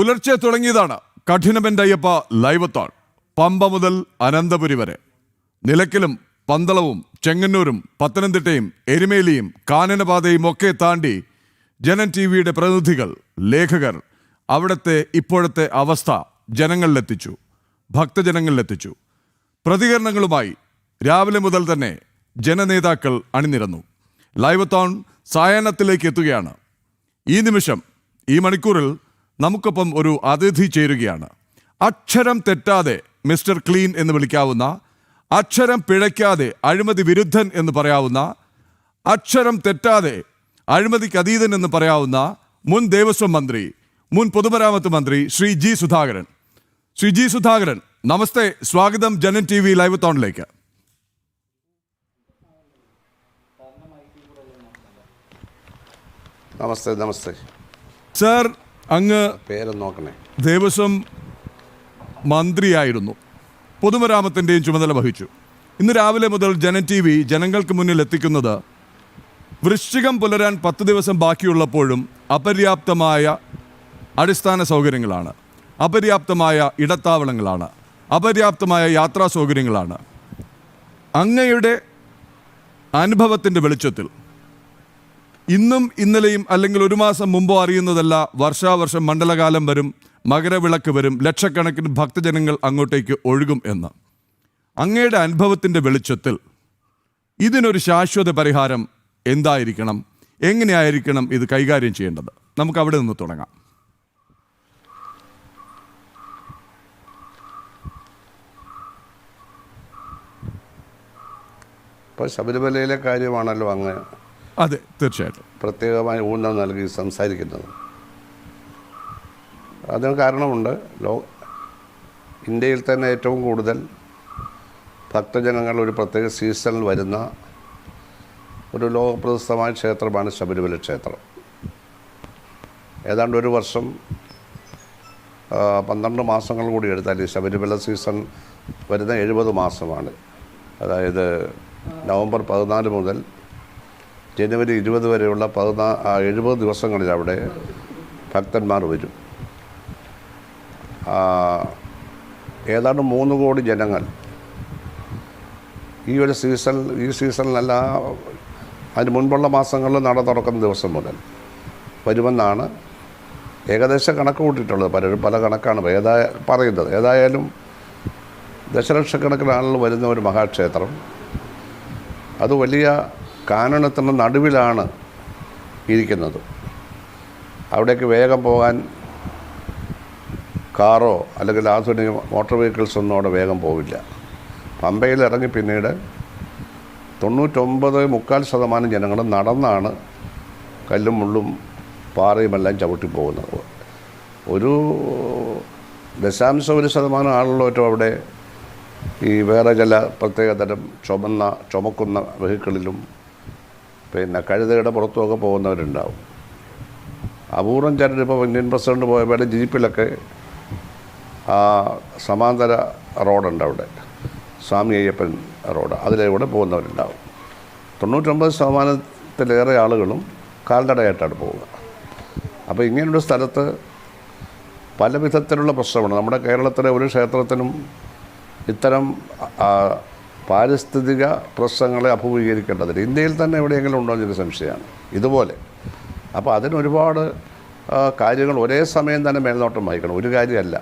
പുലർച്ചെ തുടങ്ങിയതാണ് കഠിനമെൻ്റെ അയ്യപ്പ ലൈവത്തോൺ. പമ്പ മുതൽ അനന്തപുരി വരെ നിലയ്ക്കലും പന്തളവും ചെങ്ങന്നൂരും പത്തനംതിട്ടയും എരുമേലിയും കാനനപാതയും ഒക്കെ താണ്ടി ജനൻ ടി വിയുടെ പ്രതിനിധികൾ, ലേഖകർ അവിടുത്തെ ഇപ്പോഴത്തെ അവസ്ഥ ജനങ്ങളിലെത്തിച്ചു, ഭക്തജനങ്ങളിലെത്തിച്ചു. പ്രതികരണങ്ങളുമായി രാവിലെ മുതൽ തന്നെ ജനനേതാക്കൾ അണിനിരന്നു. ലൈവത്തോൺ സായാഹ്നത്തിലേക്ക് എത്തുകയാണ്. ഈ നിമിഷം, ഈ മണിക്കൂറിൽ നമുക്കൊപ്പം ഒരു അതിഥി ചേരുകയാണ്. അക്ഷരം തെറ്റാതെ മിസ്റ്റർ ക്ലീൻ എന്ന് വിളിക്കാവുന്ന, അക്ഷരം പിഴയ്ക്കാതെ അഴിമതി വിരുദ്ധൻ എന്ന് പറയാവുന്ന, അക്ഷരം തെറ്റാതെ അഴിമതിക്ക് അതീതൻ എന്ന് പറയാവുന്ന മുൻ ദേവസ്വം മന്ത്രി, മുൻ പൊതുമരാമത്ത് മന്ത്രി ശ്രീ ജി സുധാകരൻ. ശ്രീ ജി സുധാകരൻ, നമസ്തേ, സ്വാഗതം ജനൻ ടി വി ലൈവത്തോണിലേക്ക്. നമസ്തേ. നമസ്തേ സർ, അങ്ങ് പേര് നോക്കണേ. ദേവസ്വം മന്ത്രിയായിരുന്നു, പൊതുമരാമത്തിൻ്റെയും ചുമതല വഹിച്ചു. ഇന്ന് രാവിലെ മുതൽ ജനൻ ടി വി ജനങ്ങൾക്ക് മുന്നിൽ എത്തിക്കുന്നത് വൃശ്ചികം പുലരാൻ 10 ദിവസം ബാക്കിയുള്ളപ്പോഴും അപര്യാപ്തമായ അടിസ്ഥാന സൗകര്യങ്ങളാണ്, അപര്യാപ്തമായ ഇടത്താവളങ്ങളാണ്, അപര്യാപ്തമായ യാത്രാ സൗകര്യങ്ങളാണ്. അങ്ങയുടെ അനുഭവത്തിൻ്റെ വെളിച്ചത്തിൽ ഇന്നും ഇന്നലെയും അല്ലെങ്കിൽ ഒരു മാസം മുമ്പോ അറിയുന്നതല്ല, വർഷാവർഷം മണ്ഡലകാലം വരും, മകരവിളക്ക് വരും, ലക്ഷക്കണക്കിന് ഭക്തജനങ്ങൾ അങ്ങോട്ടേക്ക് ഒഴുകും എന്ന്. അങ്ങയുടെ അനുഭവത്തിൻ്റെ വെളിച്ചത്തിൽ ഇതിനൊരു ശാശ്വത പരിഹാരം എന്തായിരിക്കണം, എങ്ങനെയായിരിക്കണം ഇത് കൈകാര്യം ചെയ്യേണ്ടത്? നമുക്ക് അവിടെ നിന്ന് തുടങ്ങാം. ഇപ്പോൾ ശബരിമലയിലെ കാര്യമാണല്ലോ അങ്ങ് അതെ, തീർച്ചയായിട്ടും പ്രത്യേകമായി ഊന്നൽ നൽകി സംസാരിക്കുന്നത്. അതിന് കാരണമുണ്ട്. ഇന്ത്യയിൽ തന്നെ ഏറ്റവും കൂടുതൽ ഭക്തജനങ്ങൾ ഒരു പ്രത്യേക സീസണിൽ വരുന്ന ഒരു ലോകപ്രശസ്തമായ ക്ഷേത്രമാണ് ശബരിമല ക്ഷേത്രം. ഏതാണ്ട് ഒരു വർഷം 12 മാസങ്ങൾ കൂടി എടുത്താൽ ഈ ശബരിമല സീസൺ വരുന്ന 70 മാസമാണ്. അതായത് നവംബർ 14 മുതൽ ജനുവരി 20 വരെയുള്ള 70 ദിവസങ്ങളിൽ അവിടെ ഭക്തന്മാർ വരും. ഏതാണ്ട് 3 കോടി ജനങ്ങൾ ഈ സീസണിലല്ല, അതിന് മുൻപുള്ള മാസങ്ങളിൽ നട തുറക്കുന്ന ദിവസം മുതൽ വരുമെന്നാണ് ഏകദേശം കണക്ക് കൂട്ടിയിട്ടുള്ളത്. പലരും പല കണക്കാണ് പറയുന്നത്. ഏതായാലും ദശലക്ഷക്കണക്കിന് ആളുകൾ വരുന്ന ഒരു മഹാക്ഷേത്രം, അത് വലിയ കാനനത്തിൻ്റെ നടുവിലാണ് ഇരിക്കുന്നത്. അവിടേക്ക് വേഗം പോകാൻ കാറോ അല്ലെങ്കിൽ ആധുനിക മോട്ടോർ വെഹിക്കിൾസ് ഒന്നും അവിടെ വേഗം പോവില്ല. പമ്പയിൽ ഇറങ്ങി പിന്നീട് 99.25% ജനങ്ങൾ നടന്നാണ് കല്ലും മുള്ളും പാറയുമെല്ലാം ചവിട്ടി പോകുന്നത്. ഒരു 0.1% ആളുള്ളവരും അവിടെ ഈ വേറെ ചില പ്രത്യേകതരം ചുമക്കുന്ന വെഹിക്കിളിലും പിന്നെ കഴുതയുടെ പുറത്തുമൊക്കെ പോകുന്നവരുണ്ടാവും. അപൂർവം ചിലരിപ്പോൾ ഇന്ത്യൻ പ്രസിഡന്റ് പോയപ്പോൾ ജീപ്പിലൊക്കെ സമാന്തര റോഡുണ്ട് അവിടെ, സ്വാമി അയ്യപ്പൻ റോഡ്, അതിലൂടെ പോകുന്നവരുണ്ടാവും. 99%-ലേറെ ആളുകളും കാൽനടയായിട്ടാണ് പോവുക. അപ്പോൾ ഇങ്ങനൊരു സ്ഥലത്ത് പല വിധത്തിലുള്ള പ്രശ്നമാണ്. നമ്മുടെ കേരളത്തിലെ ഒരു ക്ഷേത്രത്തിനും ഇത്തരം പാരിസ്ഥിതിക പ്രശ്നങ്ങളെ അഭിമുഖീകരിക്കേണ്ടതില്ല. ഇന്ത്യയിൽ തന്നെ എവിടെയെങ്കിലും ഉണ്ടോ എന്നൊരു സംശയമാണ് ഇതുപോലെ. അപ്പോൾ അതിനൊരുപാട് കാര്യങ്ങൾ ഒരേ സമയം തന്നെ മേൽനോട്ടം വഹിക്കണം. ഒരു കാര്യമല്ല,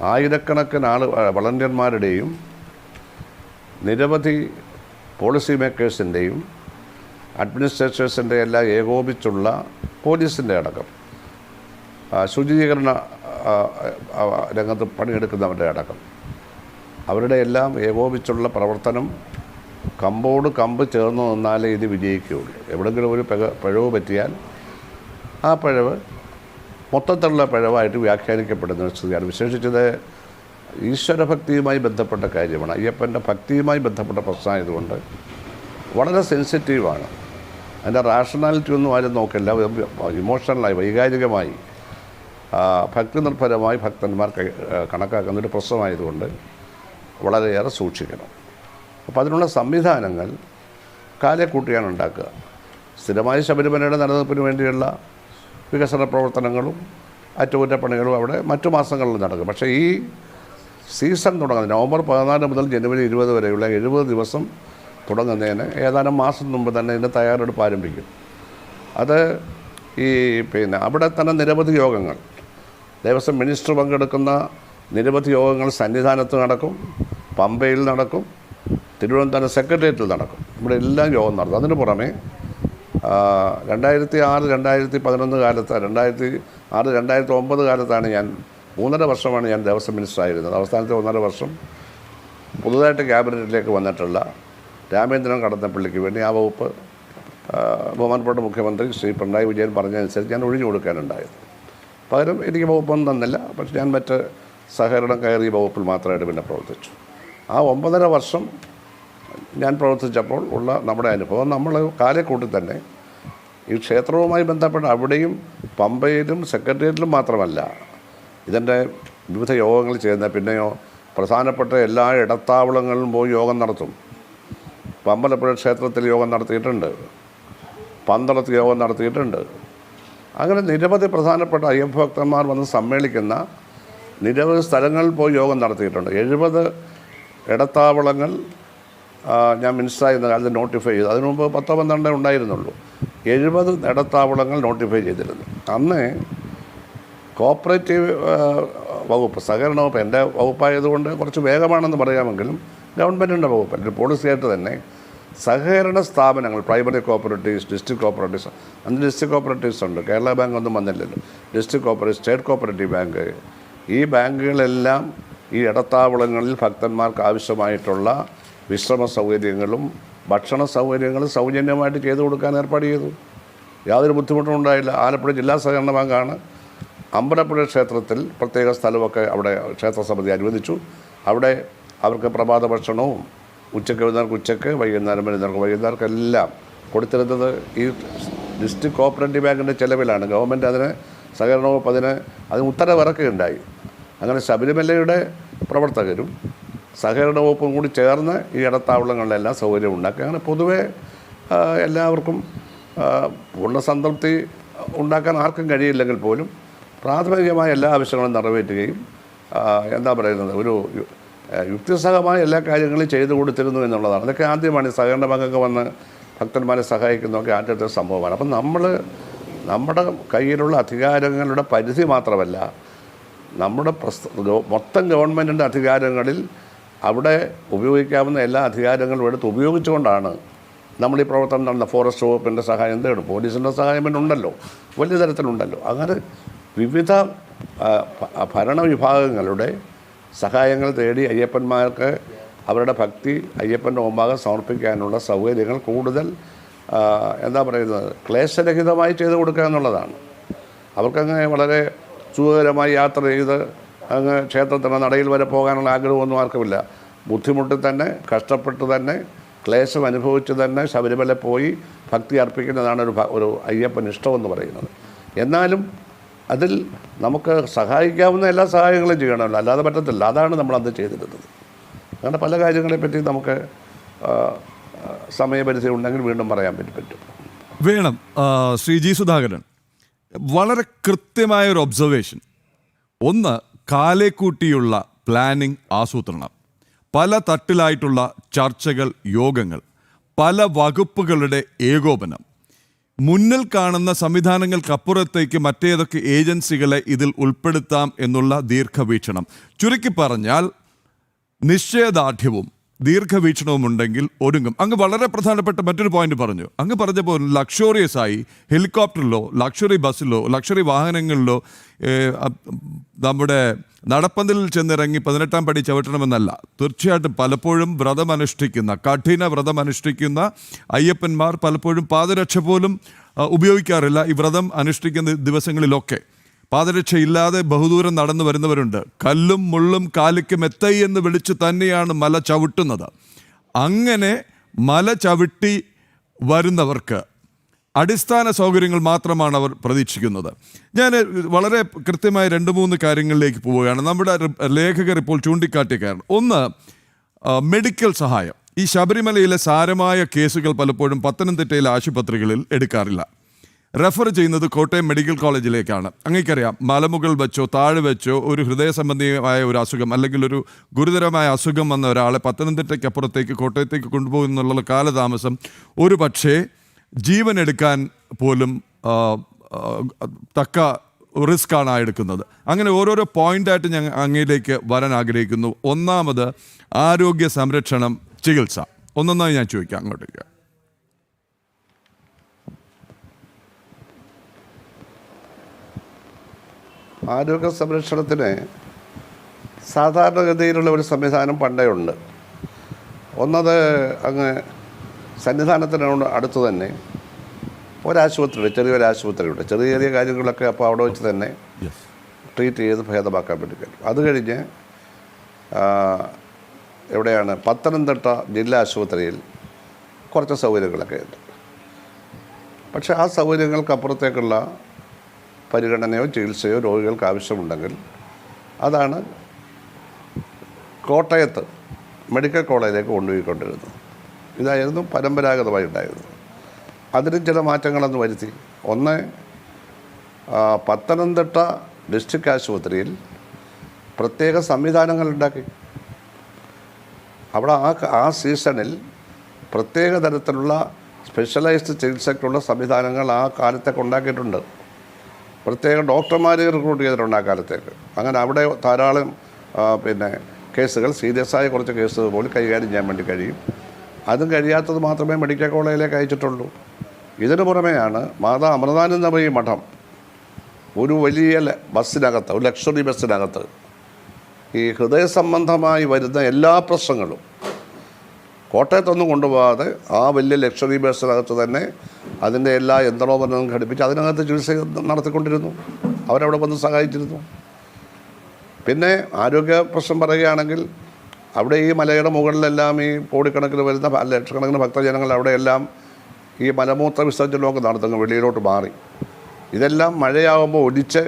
ആയിരക്കണക്കിന് വളണ്ടിയർമാരുടെയും നിരവധി പോളിസി മേക്കേഴ്സിൻ്റെയും അഡ്മിനിസ്ട്രേറ്റേഴ്സിൻ്റെ എല്ലാം ഏകോപിച്ചുള്ള പോലീസിൻ്റെ അടക്കം, ശുചീകരണ രംഗത്ത് പണിയെടുക്കുന്നവരുടെ അടക്കം, അവരുടെ എല്ലാം ഏകോപിച്ചുള്ള പ്രവർത്തനം കമ്പോട് കമ്പ് ചേർന്ന് നിന്നാലേ ഇത് വിജയിക്കുകയുള്ളൂ. എവിടെയെങ്കിലും ഒരു പിഴവ് പറ്റിയാൽ ആ പിഴവ് മൊത്തത്തിലുള്ള പിഴവായിട്ട് വ്യാഖ്യാനിക്കപ്പെടുന്ന സ്ഥിതിയാണ്. വിശേഷിച്ചത് ഈശ്വരഭക്തിയുമായി ബന്ധപ്പെട്ട കാര്യമാണ്. അയ്യപ്പൻ്റെ ഭക്തിയുമായി ബന്ധപ്പെട്ട പ്രശ്നമായതുകൊണ്ട് വളരെ സെൻസിറ്റീവാണ്. അതിൻ്റെ റാഷണാലിറ്റി ഒന്നും ആരും നോക്കില്ല. ഇമോഷണലായി, വൈകാരികമായി, ഭക്തി നിർഭരമായി ഭക്തന്മാർ കണക്കാക്കുന്നൊരു പ്രശ്നമായതുകൊണ്ട് വളരെയേറെ സൂക്ഷിക്കണം. അപ്പോൾ അതിനുള്ള സംവിധാനങ്ങൾ കാലെക്കൂട്ടിയാണ് ഉണ്ടാക്കുക. സ്ഥിരമായി ശബരിമലയുടെ നിലനിൽപ്പിന് വേണ്ടിയുള്ള വികസന പ്രവർത്തനങ്ങളും അറ്റകുറ്റപ്പണികളും അവിടെ മറ്റു മാസങ്ങളിൽ നടക്കും. പക്ഷേ ഈ സീസൺ തുടങ്ങുന്നത് നവംബർ 14 മുതൽ ജനുവരി 20 വരെയുള്ള 70 ദിവസം തുടങ്ങുന്നതിന് ഏതാനും മാസം മുമ്പ് തന്നെ ഇതിൻ്റെ തയ്യാറെടുപ്പ് ആരംഭിക്കും. അത് അവിടെ തന്നെ നിരവധി യോഗങ്ങൾ, ദേവസ്വം മിനിസ്റ്റർ പങ്കെടുക്കുന്ന നിരവധി യോഗങ്ങൾ സന്നിധാനത്ത് നടക്കും, പമ്പയിൽ നടക്കും, തിരുവനന്തപുരം സെക്രട്ടേറിയറ്റിൽ നടക്കും. ഇവിടെ എല്ലാം യോഗം നടത്തും. അതിന് പുറമെ 2006-2011 കാലത്ത് 2006-2009 കാലത്താണ് ഞാൻ 3.5 വർഷമാണ് ഞാൻ ദേവസ്വം മിനിസ്റ്റർ ആയിരുന്നത്. അവസാനത്തെ 1.5 വർഷം പുതുതായിട്ട് ക്യാബിനറ്റിലേക്ക് വന്നിട്ടുള്ള രാമേന്ദ്രൻ കടന്നപ്പള്ളിക്ക് വേണ്ടി ആ വകുപ്പ് ബഹുമാനപ്പെട്ട മുഖ്യമന്ത്രി ശ്രീ പിണറായി വിജയൻ പറഞ്ഞതനുസരിച്ച് ഞാൻ ഒഴിഞ്ഞു കൊടുക്കാനുണ്ടായത്. പകരം എനിക്ക് വകുപ്പൊന്നും തന്നില്ല. പക്ഷേ ഞാൻ മറ്റ് സഹകരണം കയറിയ വകുപ്പിൽ മാത്രമായിട്ട് പിന്നെ പ്രവർത്തിച്ചു. ആ 9.5 വർഷം ഞാൻ പ്രവർത്തിച്ചപ്പോൾ ഉള്ള നമ്മുടെ അനുഭവം, നമ്മൾ കാലക്കൂട്ടി തന്നെ ഈ ക്ഷേത്രവുമായി ബന്ധപ്പെട്ട അവിടെയും പമ്പയിലും സെക്രട്ടേറിയറ്റിലും മാത്രമല്ല ഇതിൻ്റെ വിവിധ യോഗങ്ങൾ ചെയ്യുന്ന, പിന്നെയോ പ്രധാനപ്പെട്ട എല്ലാ ഇടത്താവളങ്ങളിലും പോയി യോഗം നടത്തും. പമ്പലപ്പുഴ ക്ഷേത്രത്തിൽ യോഗം നടത്തിയിട്ടുണ്ട്, പന്തളത്ത് യോഗം നടത്തിയിട്ടുണ്ട്. അങ്ങനെ നിരവധി പ്രധാനപ്പെട്ട അയ്യപ്പ ഭക്തന്മാർ വന്ന് സമ്മേളിക്കുന്ന നിരവധി സ്ഥലങ്ങളിൽ പോയി യോഗം നടത്തിയിട്ടുണ്ട്. 70 ഇടത്താവളങ്ങൾ ഞാൻ മിനിസ്റ്ററായിരുന്ന കാലത്ത് നോട്ടിഫൈ ചെയ്തു. അതിനു മുമ്പ് 10-12 ഉണ്ടായിരുന്നുള്ളൂ. 70 ഇടത്താവളങ്ങൾ നോട്ടിഫൈ ചെയ്തിരുന്നു. അന്ന് കോപ്പറേറ്റീവ് വകുപ്പ്, സഹകരണ വകുപ്പ് എൻ്റെ വകുപ്പായതുകൊണ്ട് കുറച്ച് വേഗമാണെന്ന് പറയാമെങ്കിലും ഗവൺമെൻറ്റിൻ്റെ വകുപ്പ് ഒരു പോളിസിയായിട്ട് തന്നെ സഹകരണ സ്ഥാപനങ്ങൾ, പ്രൈമറി കോപ്പറേറ്റീവ്സ്, ഡിസ്ട്രിക്ട് കോപ്പറേറ്റീവ്സ്, അന്ന് ഡിസ്ട്രിക്ട് കോപ്പറേറ്റീവ്സ് ഉണ്ട്. കേരള ബാങ്ക് ഒന്നും വന്നില്ലല്ലോ. District cooperative, state cooperative bank, ഈ ബാങ്കുകളെല്ലാം ഈ ഇടത്താവളങ്ങളിൽ ഭക്തന്മാർക്ക് ആവശ്യമായിട്ടുള്ള വിശ്രമ സൗകര്യങ്ങളും ഭക്ഷണ സൗകര്യങ്ങളും സൗജന്യമായിട്ട് ചെയ്തു കൊടുക്കാൻ ഏർപ്പാട് ചെയ്തു. യാതൊരു ബുദ്ധിമുട്ടും ഉണ്ടായില്ല. ആലപ്പുഴ ജില്ലാ സഹകരണ ബാങ്കാണ് അമ്പലപ്പുഴ ക്ഷേത്രത്തിൽ പ്രത്യേക സ്ഥലമൊക്കെ അവിടെ ക്ഷേത്ര സമിതി അനുവദിച്ചു. അവിടെ അവർക്ക് പ്രഭാത ഭക്ഷണവും ഉച്ചയ്ക്ക് വരുന്നവർക്ക് ഉച്ചയ്ക്ക്, വൈകുന്നേരം വരുന്നവർക്ക് വൈകുന്നേരമെല്ലാം കൊടുത്തിരുന്നത് ഈ ഡിസ്ട്രിക്ട് കോപ്പറേറ്റീവ് ബാങ്കിൻ്റെ ചിലവിലാണ്. ഗവൺമെൻറ് അതിന്, സഹകരണ വകുപ്പ് അതിന് ഉത്തരവിറക്കുകയുണ്ടായി. അങ്ങനെ ശബരിമലയുടെ പ്രവർത്തകരും സഹകരണ വകുപ്പും കൂടി ചേർന്ന് ഈ ഇടത്താവളങ്ങളിലെല്ലാം സൗകര്യം ഉണ്ടാക്കി. അങ്ങനെ പൊതുവെ എല്ലാവർക്കും പൂർണ്ണ സംതൃപ്തി ഉണ്ടാക്കാൻ ആർക്കും കഴിയില്ലെങ്കിൽ പോലും പ്രാഥമികമായ എല്ലാ ആവശ്യങ്ങളും നിറവേറ്റുകയും എന്താ പറയുന്നത്, ഒരു യുക്തിസഹമായ എല്ലാ കാര്യങ്ങളും ചെയ്തു കൊടുത്തിരുന്നു എന്നുള്ളതാണ്. അതൊക്കെ ആദ്യമാണ് ഈ സഹകരണ ബാങ്കൊക്കെ വന്ന് ഭക്തന്മാരെ സഹായിക്കുന്നതൊക്കെ ആദ്യത്തെ സംഭവമാണ്. അപ്പം നമ്മുടെ കയ്യിലുള്ള അധികാരങ്ങളുടെ പരിധി മാത്രമല്ല, നമ്മുടെ മൊത്തം ഗവൺമെൻറ്റിൻ്റെ അധികാരങ്ങളിൽ അവിടെ ഉപയോഗിക്കാവുന്ന എല്ലാ അധികാരങ്ങളും എടുത്ത് ഉപയോഗിച്ചുകൊണ്ടാണ് നമ്മൾ ഈ പ്രവർത്തനം നടന്ന. ഫോറസ്റ്റ് വകുപ്പിൻ്റെ സഹായം തേടും, പോലീസിൻ്റെ സഹായം പിന്നെ ഉണ്ടല്ലോ, വലിയ തരത്തിലുണ്ടല്ലോ. അങ്ങനെ വിവിധ ഭരണവിഭാഗങ്ങളുടെ സഹായങ്ങൾ തേടി അയ്യപ്പന്മാർക്ക് അവരുടെ ഭക്തി അയ്യപ്പൻ്റെ മുമ്പാകെ സമർപ്പിക്കാനുള്ള സൗകര്യങ്ങൾ കൂടുതൽ എന്താ പറയുന്നത്, ക്ലേശരഹിതമായി ചെയ്തു കൊടുക്കുക എന്നുള്ളതാണ്. അവർക്കങ്ങനെ വളരെ സുഖകരമായി യാത്ര ചെയ്ത് അങ്ങ് ക്ഷേത്രത്തിൻ്റെ നടയിൽ വരെ പോകാനുള്ള ആഗ്രഹമൊന്നും ആർക്കുമില്ല. ബുദ്ധിമുട്ടി തന്നെ, കഷ്ടപ്പെട്ട് തന്നെ, ക്ലേശം അനുഭവിച്ച് തന്നെ ശബരിമല പോയി ഭക്തി അർപ്പിക്കുന്നതാണ് ഒരു അയ്യപ്പൻ ഇഷ്ടമെന്ന് പറയുന്നത്. എന്നാലും അതിൽ നമുക്ക് സഹായിക്കാവുന്ന എല്ലാ സഹായങ്ങളും ചെയ്യണമല്ലോ, അല്ലാതെ പറ്റത്തില്ല. അതാണ് നമ്മളത് ചെയ്തിരുന്നത്. അങ്ങനെ പല കാര്യങ്ങളെപ്പറ്റി നമുക്ക് സമയപരിധി ഉണ്ടെങ്കിൽ വീണ്ടും പറയാൻ പറ്റും. വേണം. ശ്രീ ജി സുധാകരൻ, വളരെ കൃത്യമായൊരു ഒബ്സർവേഷൻ. ഒന്ന്, കാലേക്കൂട്ടിയുള്ള പ്ലാനിംഗ്, ആസൂത്രണം, പല തട്ടിലായിട്ടുള്ള ചർച്ചകൾ, യോഗങ്ങൾ, പല വകുപ്പുകളുടെ ഏകോപനം, മുന്നിൽ കാണുന്ന സംവിധാനങ്ങൾക്കപ്പുറത്തേക്ക് മറ്റേതൊക്കെ ഏജൻസികളെ ഇതിൽ ഉൾപ്പെടുത്താം എന്നുള്ള ദീർഘവീക്ഷണം. ചുരുക്കി പറഞ്ഞാൽ നിശ്ചയദാർഢ്യവും ദീർഘവീക്ഷണവും ഉണ്ടെങ്കിൽ ഒരുങ്ങും. അങ്ങ് വളരെ പ്രധാനപ്പെട്ട മറ്റൊരു പോയിന്റ് പറഞ്ഞു. അങ്ങ് പറഞ്ഞപ്പോൾ ലക്ഷറിയസ് ആയി ഹെലികോപ്റ്ററിലോ ലക്ഷറി ബസ്സിലോ ലക്ഷറി വാഹനങ്ങളിലോ നമ്മുടെ നടപ്പന്തലിൽ ചെന്നിറങ്ങി 18-ാം പടി ചവിട്ടണമെന്നല്ല. തീർച്ചയായിട്ടും പലപ്പോഴും കഠിന വ്രതമനുഷ്ഠിക്കുന്ന അയ്യപ്പന്മാർ പലപ്പോഴും പാദരക്ഷ പോലും ഉപയോഗിക്കാറില്ല. ഈ വ്രതം അനുഷ്ഠിക്കുന്ന ദിവസങ്ങളിലൊക്കെ പാദരക്ഷയില്ലാതെ ബഹുദൂരം നടന്നു വരുന്നവരുണ്ട്. കല്ലും മുള്ളും കാലിക്ക് മെത്തൈ എന്ന് വിളിച്ച് തന്നെയാണ് മല ചവിട്ടുന്നത്. അങ്ങനെ മല ചവിട്ടി വരുന്നവർക്ക് അടിസ്ഥാന സൗകര്യങ്ങൾ മാത്രമാണ് അവർ പ്രതീക്ഷിക്കുന്നത്. ഞാൻ വളരെ കൃത്യമായ 2-3 കാര്യങ്ങളിലേക്ക് പോവുകയാണ്. നമ്മുടെ ലേഖകർ ഇപ്പോൾ ചൂണ്ടിക്കാട്ടിയ കാരണം, ഒന്ന്, മെഡിക്കൽ സഹായം. ഈ ശബരിമലയിലെ സാരമായ കേസുകൾ പലപ്പോഴും പത്തനംതിട്ടയിലെ ആശുപത്രികളിൽ എടുക്കാറില്ല. റെഫർ ചെയ്യുന്നത് കോട്ടയം മെഡിക്കൽ കോളേജിലേക്കാണ്. അങ്ങേക്കറിയാം, മലമുകൾ വെച്ചോ താഴെ വെച്ചോ ഒരു ഹൃദയ സംബന്ധിയായ ഒരു അസുഖം അല്ലെങ്കിൽ ഒരു ഗുരുതരമായ അസുഖം വന്ന ഒരാളെ പത്തനംതിട്ടയ്ക്കപ്പുറത്തേക്ക് കോട്ടയത്തേക്ക് കൊണ്ടുപോകുന്നുള്ള കാലതാമസം ഒരു പക്ഷേ ജീവൻ എടുക്കാൻ പോലും തക്ക റിസ്ക്കാണ് എടുക്കുന്നത്. അങ്ങനെ ഓരോരോ പോയിന്റായിട്ട് ഞാൻ അങ്ങയിലേക്ക് വരാൻ ആഗ്രഹിക്കുന്നു. ഒന്നാമത് ആരോഗ്യ സംരക്ഷണം, ചികിത്സ. ഒന്നൊന്നായി ഞാൻ ചോദിക്കാം അങ്ങോട്ടേക്ക്. ആരോഗ്യ സംരക്ഷണത്തിന് സാധാരണഗതിയിലുള്ള ഒരു സംവിധാനം പണ്ടേ ഉണ്ട്. ഒന്നത് അങ്ങ് സന്നിധാനത്തിനോട് അടുത്ത് തന്നെ ഒരാശുപത്രിയുണ്ട്, ചെറിയൊരാശുപത്രിയുണ്ട്. ചെറിയ ചെറിയ കാര്യങ്ങളൊക്കെ അപ്പോൾ അവിടെ വെച്ച് തന്നെ ട്രീറ്റ് ചെയ്ത് ഭേദമാക്കാൻ വേണ്ടി കഴിയും. അത് കഴിഞ്ഞ് എവിടെയാണ് പത്തനംതിട്ട ജില്ലാ ആശുപത്രിയിൽ കുറച്ച് സൗകര്യങ്ങളൊക്കെ ഉണ്ട്. പക്ഷേ ആ സൗകര്യങ്ങൾക്കപ്പുറത്തേക്കുള്ള പരിഗണനയോ ചികിത്സയോ രോഗികൾക്ക് ആവശ്യമുണ്ടെങ്കിൽ അതാണ് കോട്ടയത്ത് മെഡിക്കൽ കോളേജിലേക്ക് കൊണ്ടുപോയിക്കൊണ്ടിരുന്നത്. ഇതായിരുന്നു പരമ്പരാഗതമായി ഉണ്ടായിരുന്നത്. അതിനും ചില മാറ്റങ്ങളൊന്ന് വരുത്തി. ഒന്ന്, പത്തനംതിട്ട ഡിസ്ട്രിക്ട് ആശുപത്രിയിൽ പ്രത്യേക സംവിധാനങ്ങൾ ഉണ്ടാക്കി. അവിടെ ആ സീസണിൽ പ്രത്യേക തരത്തിലുള്ള സ്പെഷ്യലൈസ്ഡ് ചികിത്സയ്ക്കുള്ള സംവിധാനങ്ങൾ ആ കാലത്തേക്ക് ഉണ്ടാക്കിയിട്ടുണ്ട്. പ്രത്യേക ഡോക്ടർമാരെ റിക്രൂട്ട് ചെയ്തിട്ടുണ്ട് ആ കാലത്തേക്ക്. അങ്ങനെ അവിടെ ധാരാളം കേസുകൾ, സീരിയസ് ആയ കുറച്ച് കേസുകൾ പോലും കൈകാര്യം ചെയ്യാൻ വേണ്ടി കഴിയും. അതും കഴിയാത്തത് മാത്രമേ മെഡിക്കൽ കോളേജിലേക്ക് അയച്ചിട്ടുള്ളൂ. ഇതിനു പുറമെയാണ് മാതാ അമൃതാനന്ദമയി മഠം ഒരു വലിയ ബസ്സിനകത്ത്, ഒരു ലക്ഷറി ബസ്സിനകത്ത് ഈ ഹൃദയ സംബന്ധമായി വരുന്ന എല്ലാ പ്രശ്നങ്ങളും കോട്ടയത്തൊന്നും കൊണ്ടുപോകാതെ ആ വലിയ ലക്ഷറി ബസ്സിനകത്ത് തന്നെ അതിൻ്റെ എല്ലാ യന്ത്രോപകരണങ്ങളും ഘടിപ്പിച്ച് അതിനകത്ത് ചികിത്സ നടത്തിക്കൊണ്ടിരുന്നു. അവരവിടെ വന്ന് സഹായിച്ചിരുന്നു. പിന്നെ ആരോഗ്യ പ്രശ്നം പറയുകയാണെങ്കിൽ അവിടെ ഈ മലയുടെ മുകളിലെല്ലാം ഈ കോടിക്കണക്കിന് വരുന്ന ലക്ഷക്കണക്കിന് ഭക്തജനങ്ങൾ അവിടെയെല്ലാം ഈ മലമൂത്ര വിസർജനമൊക്കെ നടത്തുന്നു, വെളിയിലോട്ട് മാറി. ഇതെല്ലാം മഴയാകുമ്പോൾ ഒലിച്ച്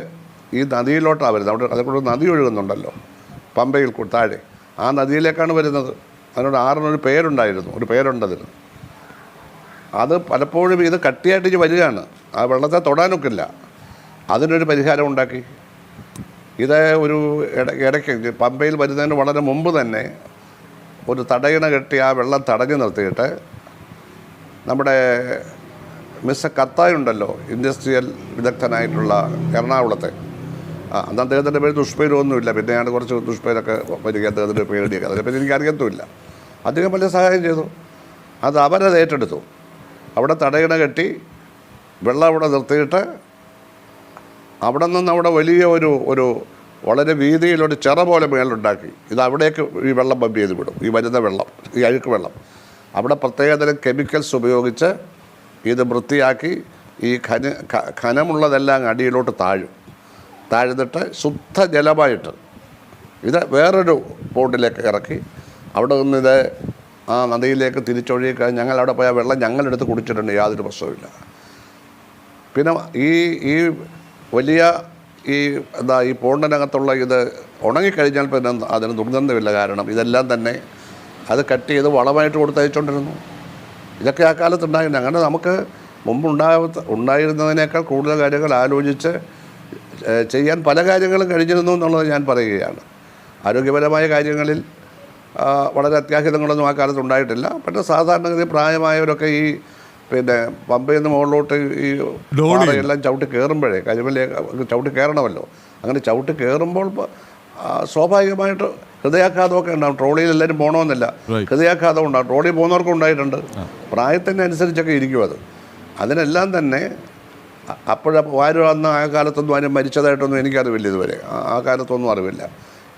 ഈ നദിയിലോട്ടാണ് വരുന്നത്. അവിടെ അതേക്കൂടെ നദി ഒഴുകുന്നുണ്ടല്ലോ പമ്പയിൽ താഴെ, ആ നദിയിലേക്കാണ് വരുന്നത്. അതിനോട് ആറിനൊരു പേരുണ്ടായിരുന്നു, ഒരു പേരുണ്ടതിന്. അത് പലപ്പോഴും ഇത് കട്ടിയായിട്ട് വരികയാണ്, ആ വെള്ളത്തെ തൊടാനൊക്കില്ല. അതിനൊരു പരിഹാരം ഉണ്ടാക്കി. ഇത് ഒരു ഇടയ്ക്ക് പമ്പയിൽ വരുന്നതിന് വളരെ മുമ്പ് തന്നെ ഒരു തടയിണ കെട്ടി ആ വെള്ളം തടഞ്ഞു നിർത്തിയിട്ട് നമ്മുടെ മിസ്റ്റർ കത്തായി ഉണ്ടല്ലോ, ഇൻഡസ്ട്രിയൽ വിദഗ്ധനായിട്ടുള്ള എറണാകുളത്തെ, അന്ന് അദ്ദേഹത്തിൻ്റെ പേര് ദുഷ്പേരൊന്നുമില്ല, പിന്നെയാണ് കുറച്ച് ദുഷ്പേരൊക്കെ വരിക, അദ്ദേഹത്തിൻ്റെ പേടിയൊക്കെ. അതിനെപ്പറ്റി എനിക്ക് അറിയത്തുമില്ല. അദ്ദേഹം വലിയ സഹായം ചെയ്തു. അത് അവരത് ഏറ്റെടുത്തു. അവിടെ തടയിണ കെട്ടി വെള്ളം അവിടെ നിർത്തിയിട്ട് അവിടെ നിന്ന് അവിടെ വലിയ ഒരു വളരെ വീതിയിലൊരു ചിറ പോലെ മേലുണ്ടാക്കി. ഇത് അവിടേക്ക് ഈ വെള്ളം പമ്പ് ചെയ്ത് വിടും, ഈ വരുന്ന വെള്ളം, ഈ അഴുക്ക് വെള്ളം. അവിടെ പ്രത്യേകതരം കെമിക്കൽസ് ഉപയോഗിച്ച് ഇത് വൃത്തിയാക്കി ഈ ഖനമുള്ളതെല്ലാം അടിയിലോട്ട് താഴ്ന്നിട്ട് ശുദ്ധജലമായിട്ട് ഇത് വേറൊരു പോണ്ടിലേക്ക് ഇറക്കി അവിടെ നിന്ന് ഇത് ആ നദിയിലേക്ക് തിരിച്ചൊഴുകി ഞങ്ങൾ അവിടെ പോയ വെള്ളം ഞങ്ങളെടുത്ത് കുടിച്ചിട്ടുണ്ട്, യാതൊരു പ്രശ്നവുമില്ല. പിന്നെ ഈ വലിയ ഈ പോണ്ടിനകത്തുള്ള ഇത് ഉണങ്ങിക്കഴിഞ്ഞാൽ പിന്നെ അതിന് ദുർഗന്ധമില്ല. കാരണം ഇതെല്ലാം തന്നെ അത് കട്ട് ചെയ്ത് വളമായിട്ട് കൊടുത്തയച്ചുകൊണ്ടിരുന്നു. ഇതൊക്കെ ആ കാലത്തുണ്ടായിരുന്നു. അങ്ങനെ നമുക്ക് മുമ്പ് ഉണ്ടായിരുന്നതിനേക്കാൾ കൂടുതൽ കാര്യങ്ങൾ ആലോചിച്ച് ചെയ്യാൻ പല കാര്യങ്ങളും കഴിഞ്ഞിരുന്നു എന്നുള്ളത് ഞാൻ പറയുകയാണ്. ആരോഗ്യപരമായ കാര്യങ്ങളിൽ വളരെ അത്യാഹിതങ്ങളൊന്നും ആ കാലത്ത് ഉണ്ടായിട്ടില്ല. പക്ഷേ സാധാരണഗതി പ്രായമായവരൊക്കെ ഈ പമ്പയിൽ നിന്ന് മുകളിലോട്ട് ഈ പാറയെല്ലാം ചവിട്ടി കയറുമ്പോഴേ കരിമലേക്ക് ചവിട്ടി കയറണമല്ലോ. അങ്ങനെ ചവിട്ടി കയറുമ്പോൾ സ്വാഭാവികമായിട്ട് ഹൃദയാഘാതമൊക്കെ ഉണ്ടാകും. ട്രോളിയിൽ എല്ലാവരും പോകണമെന്നില്ല, ഹൃദയാഘാതം ഉണ്ടാകും. ട്രോളിയിൽ പോകുന്നവർക്കും ഉണ്ടായിട്ടുണ്ട്. പ്രായത്തിൻ്റെ അനുസരിച്ചൊക്കെ ഇരിക്കും അത്. അതിനെല്ലാം തന്നെ ആരും അന്ന് ആ കാലത്തൊന്നും ആരും മരിച്ചതായിട്ടൊന്നും എനിക്കറിവില്ല. ഇതുവരെ ആ കാലത്തൊന്നും അറിവില്ല.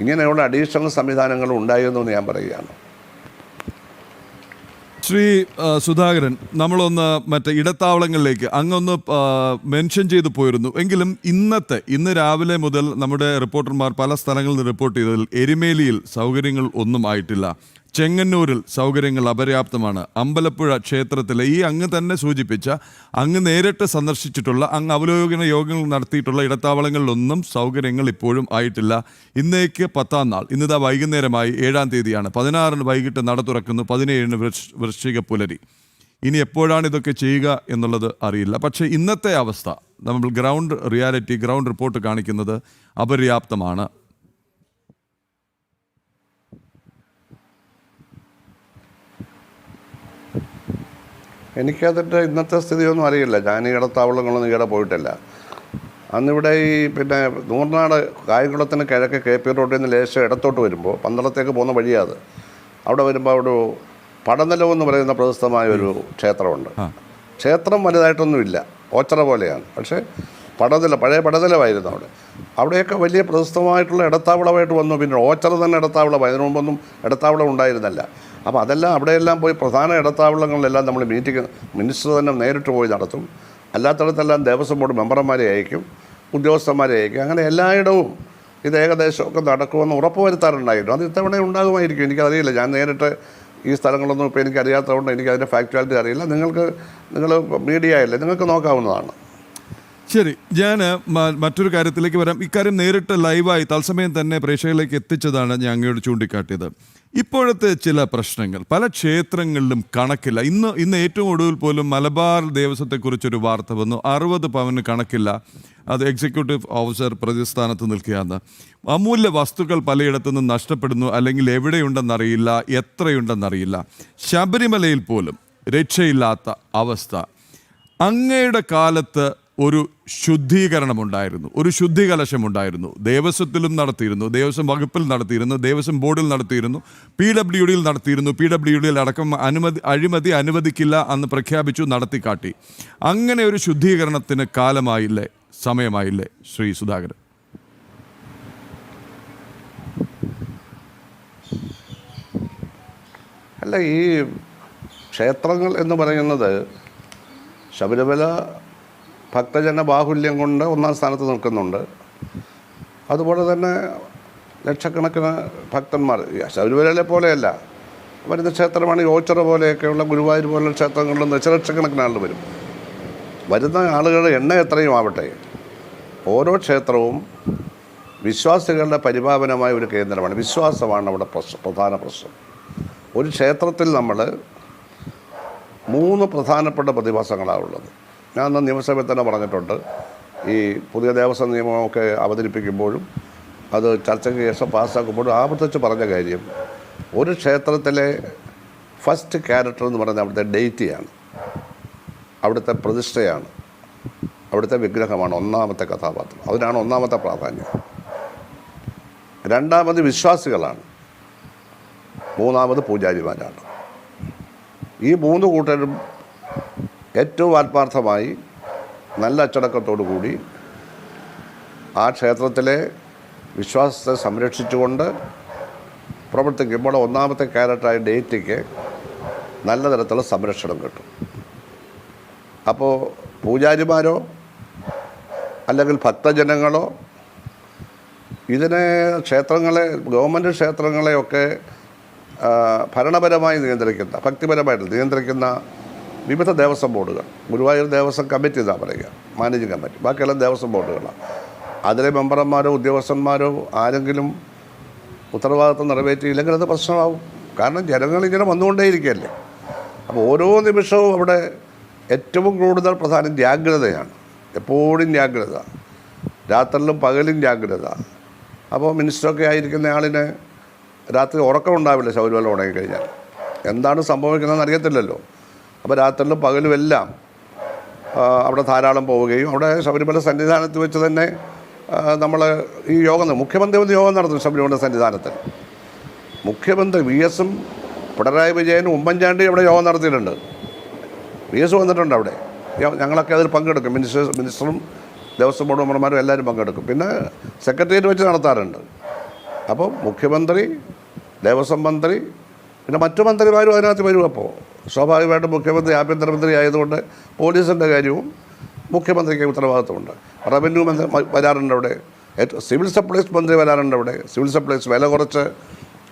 ഇങ്ങനെയുള്ള അഡീഷണൽ സംവിധാനങ്ങൾ ഉണ്ടായിരുന്നു എന്ന് ഞാൻ പറയുകയാണ്. ശ്രീ സുധാകരൻ, നമ്മളൊന്ന് മറ്റേ ഇടത്താവളങ്ങളിലേക്ക് അങ്ങൊന്ന് മെൻഷൻ ചെയ്തു പോയിരുന്നു. എങ്കിലും ഇന്ന് രാവിലെ മുതൽ നമ്മുടെ റിപ്പോർട്ടർമാർ പല സ്ഥലങ്ങളിൽ നിന്ന് റിപ്പോർട്ട് ചെയ്തതിൽ എരുമേലിയിൽ സൗകര്യങ്ങൾ ഒന്നും ആയിട്ടില്ല. ചെങ്ങന്നൂരിൽ സൗകര്യങ്ങൾ അപര്യാപ്തമാണ്. അമ്പലപ്പുഴ ക്ഷേത്രത്തിലെ ഈ അങ്ങ് തന്നെ സൂചിപ്പിച്ച, അങ്ങ് നേരിട്ട് സന്ദർശിച്ചിട്ടുള്ള, അങ്ങ് അവലോകന യോഗങ്ങൾ നടത്തിയിട്ടുള്ള ഇടത്താവളങ്ങളിലൊന്നും സൗകര്യങ്ങൾ ഇപ്പോഴും ആയിട്ടില്ല. ഇന്നേക്ക് 10-ാം നാൾ, ഇന്നിതാ വൈകുന്നേരമായി 7-ാം തീയതിയാണ്. 16-ന് വൈകിട്ട് നട തുറക്കുന്നു, 17-ന് വൃശ്ചിക പുലരി. ഇനി എപ്പോഴാണ് ഇതൊക്കെ ചെയ്യുക എന്നുള്ളത് അറിയില്ല. പക്ഷേ ഇന്നത്തെ അവസ്ഥ നമ്മൾ ഗ്രൗണ്ട് റിയാലിറ്റി, ഗ്രൗണ്ട് റിപ്പോർട്ട് കാണിക്കുന്നത് അപര്യാപ്തമാണ്. എനിക്കതിൻ്റെ ഇന്നത്തെ സ്ഥിതിയൊന്നും അറിയില്ല. ഞാൻ ഈ ഇടത്താവളങ്ങളൊന്നും ഈയിടെ പോയിട്ടില്ല. അന്നിവിടെ ഈ പിന്നെ നൂർനാട് കായംകുളത്തിന് കിഴക്ക് KP റോഡിൽ നിന്ന് ലേശം ഇടത്തോട്ട് വരുമ്പോൾ പന്തളത്തേക്ക് പോകുന്ന വഴിയാത്. അവിടെ വരുമ്പോൾ അവിടെ പടനിലം എന്ന് പറയുന്ന പ്രശസ്തമായ ഒരു ക്ഷേത്രമുണ്ട്. ക്ഷേത്രം വലുതായിട്ടൊന്നുമില്ല, ഓച്ചറ പോലെയാണ്. പക്ഷേ പഴയ പടനിലമായിരുന്നു അവിടെ. അവിടെയൊക്കെ വലിയ പ്രശസ്തമായിട്ടുള്ള ഇടത്താവളമായിട്ട് വന്നു. പിന്നെ ഓച്ചറ തന്നെ ഇടത്താവളമായി, അതിനു മുമ്പൊന്നും ഇടത്താവളം ഉണ്ടായിരുന്നില്ല. അപ്പോൾ അതെല്ലാം അവിടെയെല്ലാം പോയി പ്രധാന ഇടത്താവളങ്ങളിലെല്ലാം നമ്മൾ മീറ്റിംഗ് മിനിസ്റ്റർ തന്നെ നേരിട്ട് പോയി നടത്തും. അല്ലാത്തടത്തെല്ലാം ദേവസ്വം ബോർഡ് മെമ്പർമാരെ അയക്കും, ഉദ്യോഗസ്ഥന്മാരെ അയക്കും. അങ്ങനെ എല്ലായിടവും ഇത് ഏകദേശമൊക്കെ നടക്കുമെന്ന് ഉറപ്പുവരുത്താറുണ്ടായിരുന്നു. അത് ഇത്തവണ ഉണ്ടാകുമായിരിക്കും, എനിക്കറിയില്ല. ഞാൻ നേരിട്ട് ഈ സ്ഥലങ്ങളൊന്നും ഇപ്പോൾ എനിക്കറിയാത്തതുകൊണ്ട് എനിക്കതിൻ്റെ ഫാക്ച്വാലിറ്റി അറിയില്ല. നിങ്ങൾ മീഡിയ അല്ലേ, നിങ്ങൾക്ക് നോക്കാവുന്നതാണ്. ശരി, ഞാൻ മറ്റൊരു കാര്യത്തിലേക്ക് വരാം. ഇക്കാര്യം നേരിട്ട് ലൈവായി തത്സമയം തന്നെ പ്രേക്ഷകരിലേക്ക് എത്തിച്ചതാണ് ഞാൻ അങ്ങോട്ട് ചൂണ്ടിക്കാട്ടിയത്. ഇപ്പോഴത്തെ ചില പ്രശ്നങ്ങൾ പല ക്ഷേത്രങ്ങളിലും കണക്കില്ല. ഇന്ന് ഏറ്റവും ഒടുവിൽ പോലും മലബാർ ദേവസ്വത്തെക്കുറിച്ചൊരു വാർത്ത വന്നു. 60 പവന് കണക്കില്ല. അത് എക്സിക്യൂട്ടീവ് ഓഫീസർ പ്രതിസ്ഥാനത്ത് നിൽക്കുകയാണ്. അമൂല്യ വസ്തുക്കൾ പലയിടത്തുനിന്നും നഷ്ടപ്പെടുന്നു, അല്ലെങ്കിൽ എവിടെയുണ്ടെന്നറിയില്ല, എത്രയുണ്ടെന്നറിയില്ല. ശബരിമലയിൽ പോലും രക്ഷയില്ലാത്ത അവസ്ഥ. അങ്ങയുടെ കാലത്ത് ഒരു ശുദ്ധീകരണമുണ്ടായിരുന്നു, ഒരു ശുദ്ധികലശമുണ്ടായിരുന്നു. ദേവസ്വത്തിലും നടത്തിയിരുന്നു, ദേവസ്വം വകുപ്പിൽ നടത്തിയിരുന്നു, ദേവസ്വം ബോർഡിൽ നടത്തിയിരുന്നു, PWDയിൽ നടത്തിയിരുന്നു. PWDയിൽ അടക്കം അഴിമതി അനുവദിക്കില്ല എന്ന് പ്രഖ്യാപിച്ചു, നടത്തിക്കാട്ടി. അങ്ങനെ ഒരു ശുദ്ധീകരണത്തിന് കാലമായില്ലേ, സമയമായില്ലേ ശ്രീ സുധാകരൻ? അല്ല, ഈ ക്ഷേത്രങ്ങൾ എന്ന് പറയുന്നത് ശബരിമല ഭക്തജന ബാഹുല്യം കൊണ്ട് ഒന്നാം സ്ഥാനത്ത് നിൽക്കുന്നുണ്ട്. അതുപോലെ തന്നെ ലക്ഷക്കണക്കിന് ഭക്തന്മാർ ശബരിമലയിലെ പോലെയല്ല വരുന്ന ക്ഷേത്രമാണ്. ഈ ഓച്ചിറ പോലെയൊക്കെയുള്ള ഗുരുവായൂർ പോലുള്ള ക്ഷേത്രങ്ങളിൽ ദശലക്ഷക്കണക്കിന് ആളുകൾ വരും. വരുന്ന ആളുകളുടെ എണ്ണം എത്രയും ആവട്ടെ, ഓരോ ക്ഷേത്രവും വിശ്വാസികളുടെ പരിപാവനമായ ഒരു കേന്ദ്രമാണ്. വിശ്വാസമാണ് അവിടെ പ്രധാന പ്രശ്നം. ഒരു ക്ഷേത്രത്തിൽ നമ്മൾ 3 പ്രധാനപ്പെട്ട പ്രതിഭാസങ്ങളാണ് ഉള്ളത്. ഞാൻ അന്ന് നിയമസഭയിൽ തന്നെ പറഞ്ഞിട്ടുണ്ട്. ഈ പുതിയ ദേവസ്വം നിയമമൊക്കെ അവതരിപ്പിക്കുമ്പോഴും അത് ചർച്ചയ്ക്ക് ശേഷം പാസ്സാക്കുമ്പോഴും ആവർത്തിച്ച് പറഞ്ഞ കാര്യം, ഒരു ക്ഷേത്രത്തിലെ ഫസ്റ്റ് ക്യാരക്ടർ എന്ന് പറയുന്നത് അവിടുത്തെ ഡെയിറ്റിയാണ്, അവിടുത്തെ പ്രതിഷ്ഠയാണ്, അവിടുത്തെ വിഗ്രഹമാണ് ഒന്നാമത്തെ കഥാപാത്രം. അതിനാണ് ഒന്നാമത്തെ പ്രാധാന്യം. രണ്ടാമത് വിശ്വാസികളാണ്, മൂന്നാമത് പൂജാരിമാരാണ്. ഈ 3 കൂട്ടരും ഏറ്റവും ആത്മാർത്ഥമായി നല്ല അച്ചടക്കത്തോടു കൂടി ആ ക്ഷേത്രത്തിലെ വിശ്വാസത്തെ സംരക്ഷിച്ചുകൊണ്ട് പ്രവർത്തിക്കുമ്പോൾ ഒന്നാമത്തെ ക്യാരക്ടറായ ഡേറ്റിക്ക് നല്ല തരത്തിലുള്ള സംരക്ഷണം കിട്ടും. അപ്പോൾ പൂജാരിമാരോ അല്ലെങ്കിൽ ഭക്തജനങ്ങളോ ഇതിനെ ഗവൺമെൻറ് ക്ഷേത്രങ്ങളെയൊക്കെ ഭരണപരമായി നിയന്ത്രിക്കുന്ന, ഭക്തിപരമായിട്ട് നിയന്ത്രിക്കുന്ന വിവിധ ദേവസ്വം ബോർഡുകൾ, ഗുരുവായൂർ ദേവസ്വം കമ്മിറ്റി എന്നാണ് പറയുക, മാനേജിംഗ് കമ്മിറ്റി, ബാക്കിയെല്ലാം ദേവസ്വം ബോർഡുകളാണ്. അതിലെ മെമ്പർമാരോ ഉദ്യോഗസ്ഥന്മാരോ ആരെങ്കിലും ഉത്തരവാദിത്വം നിറവേറ്റിയില്ലെങ്കിൽ അത് പ്രശ്നമാവും. കാരണം ജനങ്ങളിങ്ങനെ വന്നുകൊണ്ടേയിരിക്കുകയല്ലേ. അപ്പോൾ ഓരോ നിമിഷവും അവിടെ ഏറ്റവും കൂടുതൽ പ്രധാനം ജാഗ്രതയാണ്. എപ്പോഴും ജാഗ്രത, രാത്രിയിലും പകലും ജാഗ്രത. അപ്പോൾ മിനിസ്റ്ററൊക്കെ ആയിരിക്കുന്ന ആളിന് രാത്രി ഉറക്കമുണ്ടാവില്ല. ശബരിമല ഉണങ്ങിക്കഴിഞ്ഞാൽ എന്താണ് സംഭവിക്കുന്നതെന്ന് അറിയത്തില്ലല്ലോ. അപ്പോൾ രാത്രിയിലും പകലും എല്ലാം അവിടെ ധാരാളം പോവുകയും അവിടെ ശബരിമല സന്നിധാനത്ത് വെച്ച് തന്നെ നമ്മൾ ഈ മുഖ്യമന്ത്രി വന്ന് യോഗം നടത്തും. ശബരിമല സന്നിധാനത്തിൽ മുഖ്യമന്ത്രി VS-ഉം പിണറായി വിജയനും ഉമ്മൻചാണ്ടി അവിടെ യോഗം നടത്തിയിട്ടുണ്ട്. VS വന്നിട്ടുണ്ട് അവിടെ. ഞങ്ങളൊക്കെ അതിൽ പങ്കെടുക്കും. മിനിസ്റ്ററും ദേവസ്വം ബോർഡ് മെമ്പർമാരും എല്ലാവരും പങ്കെടുക്കും. പിന്നെ സെക്രട്ടേറിയറ്റ് വെച്ച് നടത്താറുണ്ട്. അപ്പം മുഖ്യമന്ത്രി, ദേവസ്വം മന്ത്രി, പിന്നെ മറ്റു മന്ത്രിമാരും അതിനകത്ത് വരും. അപ്പോൾ സ്വാഭാവികമായിട്ടും മുഖ്യമന്ത്രി ആഭ്യന്തരമന്ത്രി ആയതുകൊണ്ട് പോലീസിൻ്റെ കാര്യവും മുഖ്യമന്ത്രിക്ക് ഉത്തരവാദിത്വമുണ്ട്. റവന്യൂ മന്ത്രി വരാറുണ്ട് അവിടെ, സിവിൽ സപ്ലൈസ് മന്ത്രി വരാറുണ്ട് അവിടെ. സിവിൽ സപ്ലൈസ് വില കുറച്ച്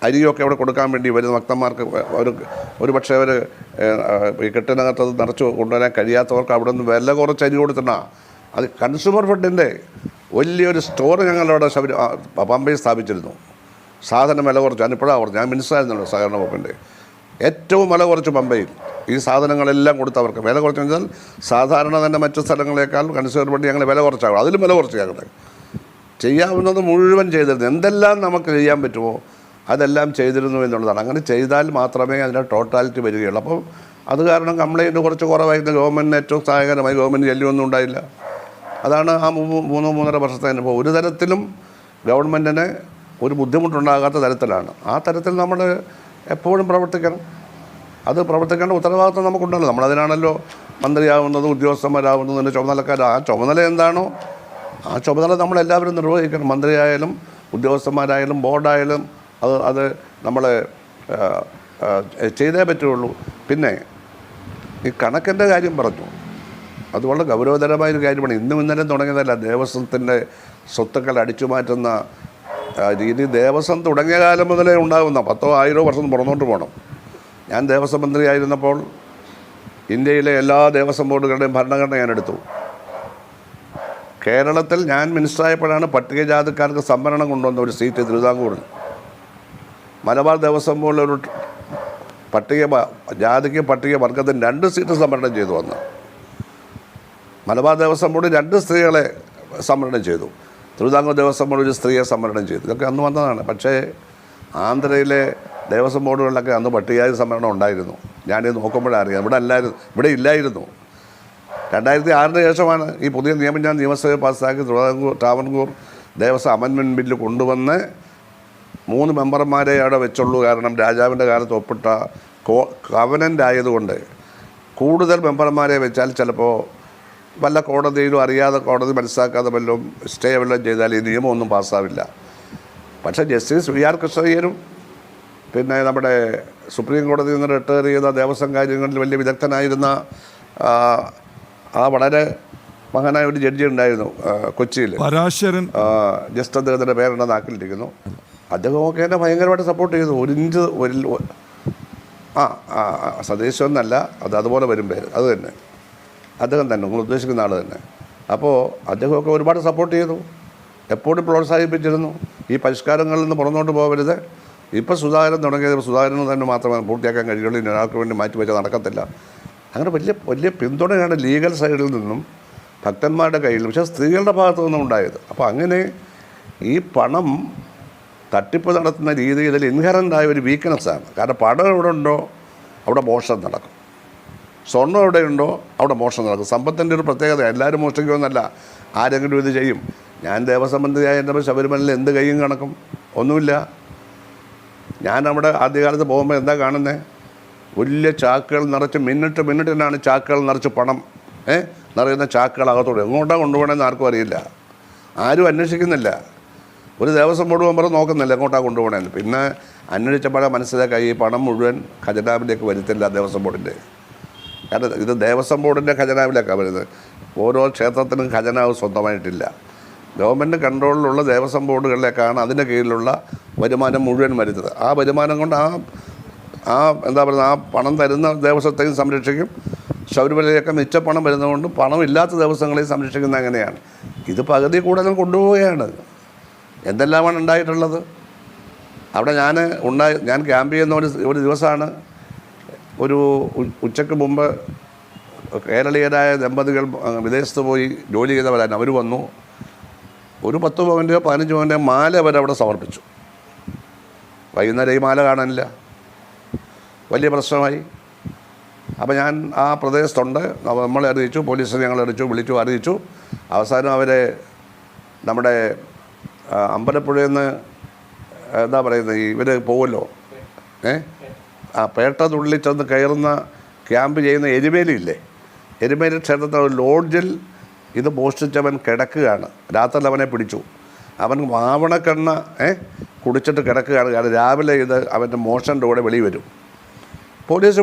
അരിയൊക്കെ അവിടെ കൊടുക്കാൻ വേണ്ടി വരുന്ന ഭക്തന്മാർക്ക് ഒരു പക്ഷേ അവർ ഈ കെട്ടിനകത്തത് നിറച്ച് കൊണ്ടുവരാൻ കഴിയാത്തവർക്ക് അവിടെ നിന്ന് വില കുറച്ച് അരി കൊടുത്തിട്ടാ. അത് കൺസ്യൂമർ ഫെഡിൻ്റെ വലിയൊരു സ്റ്റോർ ഞങ്ങളവിടെ പമ്പയിൽ സ്ഥാപിച്ചിരുന്നു. സാധനം വില കുറച്ച്. ഞാനിപ്പോഴാണ് പറഞ്ഞു, ഞാൻ മിനിസ്റ്ററായിരുന്നല്ലോ സഹകരണ വകുപ്പിൻ്റെ. ഏറ്റവും വില കുറച്ച് പമ്പയിൽ ഈ സാധനങ്ങളെല്ലാം കൊടുത്തവർക്ക് വില കുറച്ച് വെച്ചാൽ സാധാരണ തന്നെ മറ്റു സ്ഥലങ്ങളേക്കാൾ കൺസ്യൂമർ വണ്ടി ഞങ്ങൾ വില കുറച്ചാകും, അതിലും വില കുറച്ച് ഞങ്ങൾ ചെയ്യാവുന്നത് മുഴുവൻ ചെയ്തിരുന്നു. എന്തെല്ലാം നമുക്ക് ചെയ്യാൻ പറ്റുമോ അതെല്ലാം ചെയ്തിരുന്നു എന്നുള്ളതാണ്. അങ്ങനെ ചെയ്താൽ മാത്രമേ അതിൻ്റെ ടോട്ടാലിറ്റി വരികയുള്ളൂ. അപ്പോൾ അത് കാരണം കംപ്ലയിൻറ്റ് കുറച്ച് കുറവായിരുന്നു. ഗവൺമെൻറ്റിന് ഏറ്റവും സഹായകരമായി ഗവൺമെൻറ് ശല്യമൊന്നും ഉണ്ടായില്ല. അതാണ് ആ 3-3.5 വർഷത്തെ അനുഭവം. ഒരു തരത്തിലും ഗവൺമെൻറ്റിന് ഒരു ബുദ്ധിമുട്ടുണ്ടാകാത്ത തരത്തിലാണ്. ആ തരത്തിൽ നമ്മൾ എപ്പോഴും പ്രവർത്തിക്കണം. അത് പ്രവർത്തിക്കേണ്ട ഉത്തരവാദിത്വം നമുക്കുണ്ടല്ലോ. നമ്മളതിനാണല്ലോ മന്ത്രിയാവുന്നത്, ഉദ്യോഗസ്ഥന്മാരാവുന്നതിൻ്റെ ചുമതലക്കാർ. ആ ചുമതല എന്താണോ ആ ചുമതല നമ്മളെല്ലാവരും നിർവഹിക്കണം. മന്ത്രിയായാലും ഉദ്യോഗസ്ഥന്മാരായാലും ബോർഡായാലും അത് നമ്മൾ ചെയ്തേ പറ്റുള്ളൂ. പിന്നെ ഈ കണക്കിൻ്റെ കാര്യം പറഞ്ഞു, അത് വളരെ ഗൗരവതരമായൊരു കാര്യമാണ്. ഇന്നും ഇന്നലെ തുടങ്ങിയതല്ല. ദേവസ്വത്തിൻ്റെ സ്വത്തുക്കൾ അടിച്ചു മാറ്റുന്ന രീതി ദേവസ്വം തുടങ്ങിയ കാലം മുതലേ ഉണ്ടാകുന്ന 10,000 വർഷം പുറന്നോട്ട് പോകണം. ഞാൻ ദേവസ്വം മന്ത്രിയായിരുന്നപ്പോൾ ഇന്ത്യയിലെ എല്ലാ ദേവസ്വം ബോർഡുകളുടെയും ഭരണഘടന ഞാൻ എടുത്തു. കേരളത്തിൽ ഞാൻ മിനിസ്റ്ററായപ്പോഴാണ് പട്ടികജാതിക്കാർക്ക് സംവരണം കൊണ്ടുവന്ന ഒരു സീറ്റ് തിരുവിതാംകൂറിൽ. മലബാർ ദേവസ്വം ബോർഡിലൊരു ജാതിക്ക് പട്ടിക വർഗത്തിന് 2 സീറ്റ് സംവരണം ചെയ്തു വന്ന്. മലബാർ ദേവസ്വം ബോർഡ് 2 സ്ത്രീകളെ സംവരണം ചെയ്തു. തിരുവിതാംകൂർ ദേവസ്വം ബോർഡ് ഒരു സ്ത്രീയെ സംവരണം ചെയ്തു. ഇതൊക്കെ അന്ന് വന്നതാണ്. പക്ഷേ ആന്ധ്രയിലെ ദേവസ്വം ബോർഡുകളിലൊക്കെ അന്ന് പട്ടികജാതി സംവരണം ഉണ്ടായിരുന്നു. ഞാനിത് നോക്കുമ്പോഴറിയാം. ഇവിടെ ഇല്ലായിരുന്നു. 2006 ശേഷമാണ് ഈ പുതിയ നിയമം ഞാൻ നിയമസഭയിൽ പാസ്സാക്കി ട്രാവൻകൂർ ദേവസ്വം അമെൻമെൻറ്റ് ബില്ല് കൊണ്ടുവന്ന് 3 മെമ്പർമാരെ അവിടെ വെച്ചുള്ളൂ. കാരണം രാജാവിൻ്റെ കാലത്ത് ഒപ്പിട്ട കവനൻ്റ് ആയതുകൊണ്ട് കൂടുതൽ മെമ്പർമാരെ വെച്ചാൽ ചിലപ്പോൾ വല്ല കോടതിയിലും അറിയാതെ കോടതി മനസ്സിലാക്കാതെ വല്ലതും സ്റ്റേ വല്ലതും ചെയ്താൽ ഈ നിയമമൊന്നും പാസ്സാവില്ല. പക്ഷേ ജസ്റ്റിസ് വി ആർ കൃഷ്ണയ്യരും പിന്നെ നമ്മുടെ സുപ്രീം കോടതിയിൽ നിന്ന് റിട്ടയർ ചെയ്ത ദേവസ്വം കാര്യങ്ങളിൽ വലിയ വിദഗ്ധനായിരുന്ന വളരെ മഹാനായ ഒരു ജഡ്ജി ഉണ്ടായിരുന്നു കൊച്ചിയിൽ, പരാശരൻ. ജസ്റ്റ് അദ്ദേഹത്തിൻ്റെ പേരെൻ്റെ നാക്കിലിരിക്കുന്നു. അദ്ദേഹമൊക്കെ എന്നെ ഭയങ്കരമായിട്ട് സപ്പോർട്ട് ചെയ്തു. സതീശൻ എന്നല്ല, അതുപോലെ വരും പേര്, അത് തന്നെ, അദ്ദേഹം തന്നെ, നിങ്ങൾ ഉദ്ദേശിക്കുന്ന ആൾ തന്നെ. അപ്പോൾ അദ്ദേഹമൊക്കെ ഒരുപാട് സപ്പോർട്ട് ചെയ്തു, എപ്പോഴും പ്രോത്സാഹിപ്പിച്ചിരുന്നു. ഈ പരിഷ്കാരങ്ങളിൽ നിന്ന് പുറന്നോട്ട് പോകരുത്. ഇപ്പോൾ സുധാകരൻ തുടങ്ങിയത് സുധാകരന് തന്നെ മാത്രമേ പൂർത്തിയാക്കാൻ കഴിയുള്ളൂ. ഇനി ഒരാൾക്ക് വേണ്ടി മാറ്റിവെച്ചാൽ നടക്കത്തില്ല. അങ്ങനെ വലിയ പിന്തുണയാണ് ലീഗൽ സൈഡിൽ നിന്നും ഭക്തന്മാരുടെ കയ്യിൽ, പക്ഷേ സ്ത്രീകളുടെ ഭാഗത്തു നിന്നും ഉണ്ടായത്. അപ്പോൾ അങ്ങനെ ഈ പണം തട്ടിപ്പ് നടത്തുന്ന രീതി ഇതിൽ ഇൻഹറൻ്റായ ഒരു വീക്ക്നെസ്സാണ്. കാരണം പണം എവിടെ ഉണ്ടോ അവിടെ മോഷണം നടക്കും, സ്വർണ്ണം എവിടെയുണ്ടോ അവിടെ മോഷണം നടക്കും. സമ്പത്തിൻ്റെ ഒരു പ്രത്യേകത. എല്ലാവരും മോഷ്ടിക്കുമെന്നല്ല, ആരെങ്കിലും ഇത് ചെയ്യും. ഞാൻ ദേവസ്വം മന്ത്രിയായപ്പോൾ ശബരിമലയിൽ എന്ത് കയ്യും കണക്കും ഒന്നുമില്ല. ഞാൻ അവിടെ ആദ്യകാലത്ത് പോകുമ്പോൾ എന്താ കാണുന്നത്? വലിയ ചാക്കുകൾ നിറച്ച് മിനിറ്റിനാണ് ചാക്കുകൾ നിറച്ച് പണം നിറയുന്ന ചാക്കുകൾ അകത്തോടെ എങ്ങോട്ടാണ് കൊണ്ടുപോകണമെന്ന് ആർക്കും അറിയില്ല, ആരും അന്വേഷിക്കുന്നില്ല. ഒരു ദേവസ്വം ബോർഡ് മെമ്പർ നോക്കുന്നില്ല എങ്ങോട്ടാണ് കൊണ്ടുപോകണമെന്ന്. പിന്നെ അന്വേഷിച്ചപ്പോഴാണ് മനസ്സിലാക്കി ഈ പണം മുഴുവൻ ഖജനാവിലേക്ക് വരുത്തില്ല ദേവസ്വം ബോർഡിൻ്റെ. കാരണം ഇത് ദേവസ്വം ബോർഡിൻ്റെ ഖജനാവിലേക്കാണ് വരുന്നത്. ഓരോ ക്ഷേത്രത്തിനും ഖജനാവ് സ്വന്തമായിട്ടില്ല. ഗവൺമെൻറ് കൺട്രോളിലുള്ള ദേവസ്വം ബോർഡുകളിലേക്കാണ് അതിൻ്റെ കീഴിലുള്ള വരുമാനം മുഴുവൻ വരുന്നത്. ആ വരുമാനം കൊണ്ട് എന്താ പറയുക, ആ പണം തരുന്ന ദേവസ്വത്തെയും സംരക്ഷിക്കും. ശബരിമലയൊക്കെ മിച്ച പണം വരുന്നതുകൊണ്ട് പണമില്ലാത്ത ദേവസ്വങ്ങളെയും സംരക്ഷിക്കുന്നത് അങ്ങനെയാണ്. ഇത് പകുതി കൂടുതലും കൊണ്ടുപോവുകയാണ്. എന്തെല്ലാമാണ് ഉണ്ടായിട്ടുള്ളത് അവിടെ. ഞാൻ ക്യാമ്പ് ചെയ്യുന്ന ഒരു ദിവസമാണ് ഒരു ഉച്ചയ്ക്ക് മുമ്പ് കേരളീയരായ ദമ്പതികൾ വിദേശത്ത് പോയി ജോലി ചെയ്തവരാണ്. അവർ വന്നു, ഒരു 10 പവൻ്റെയോ 15 പവൻ്റെയോ മാല അവരവിടെ സമർപ്പിച്ചു. വൈകുന്നേരം ഈ മാല കാണാനില്ല, വലിയ പ്രശ്നമായി. അപ്പോൾ ഞാൻ ആ പ്രദേശത്തുണ്ട്, നമ്മളെ അറിയിച്ചു, പോലീസിനെ ഞങ്ങൾ വിളിച്ചു അവസാനം അവരെ നമ്മുടെ അമ്പലപ്പുഴയിൽ നിന്ന് എന്താ പറയുന്നത്, ഇവർ പോവുമല്ലോ പേട്ട തുള്ളിൽ ചെന്ന് കയറുന്ന ക്യാമ്പ് ചെയ്യുന്ന എരുമേലിയില്ലേ, എരുമേലി ക്ഷേത്രത്തിൽ ഒരു ലോഡ്ജിൽ ഇത് മോഷ്ടിച്ചവൻ കിടക്കുകയാണ്. രാത്രി അവനെ പിടിച്ചു. അവൻ മാവണക്കെണ്ണ കുടിച്ചിട്ട് കിടക്കുകയാണ്. കാരണം രാവിലെ ഇത് അവൻ്റെ മോഷൻ്റെ കൂടെ വെളി വരും. പോലീസ്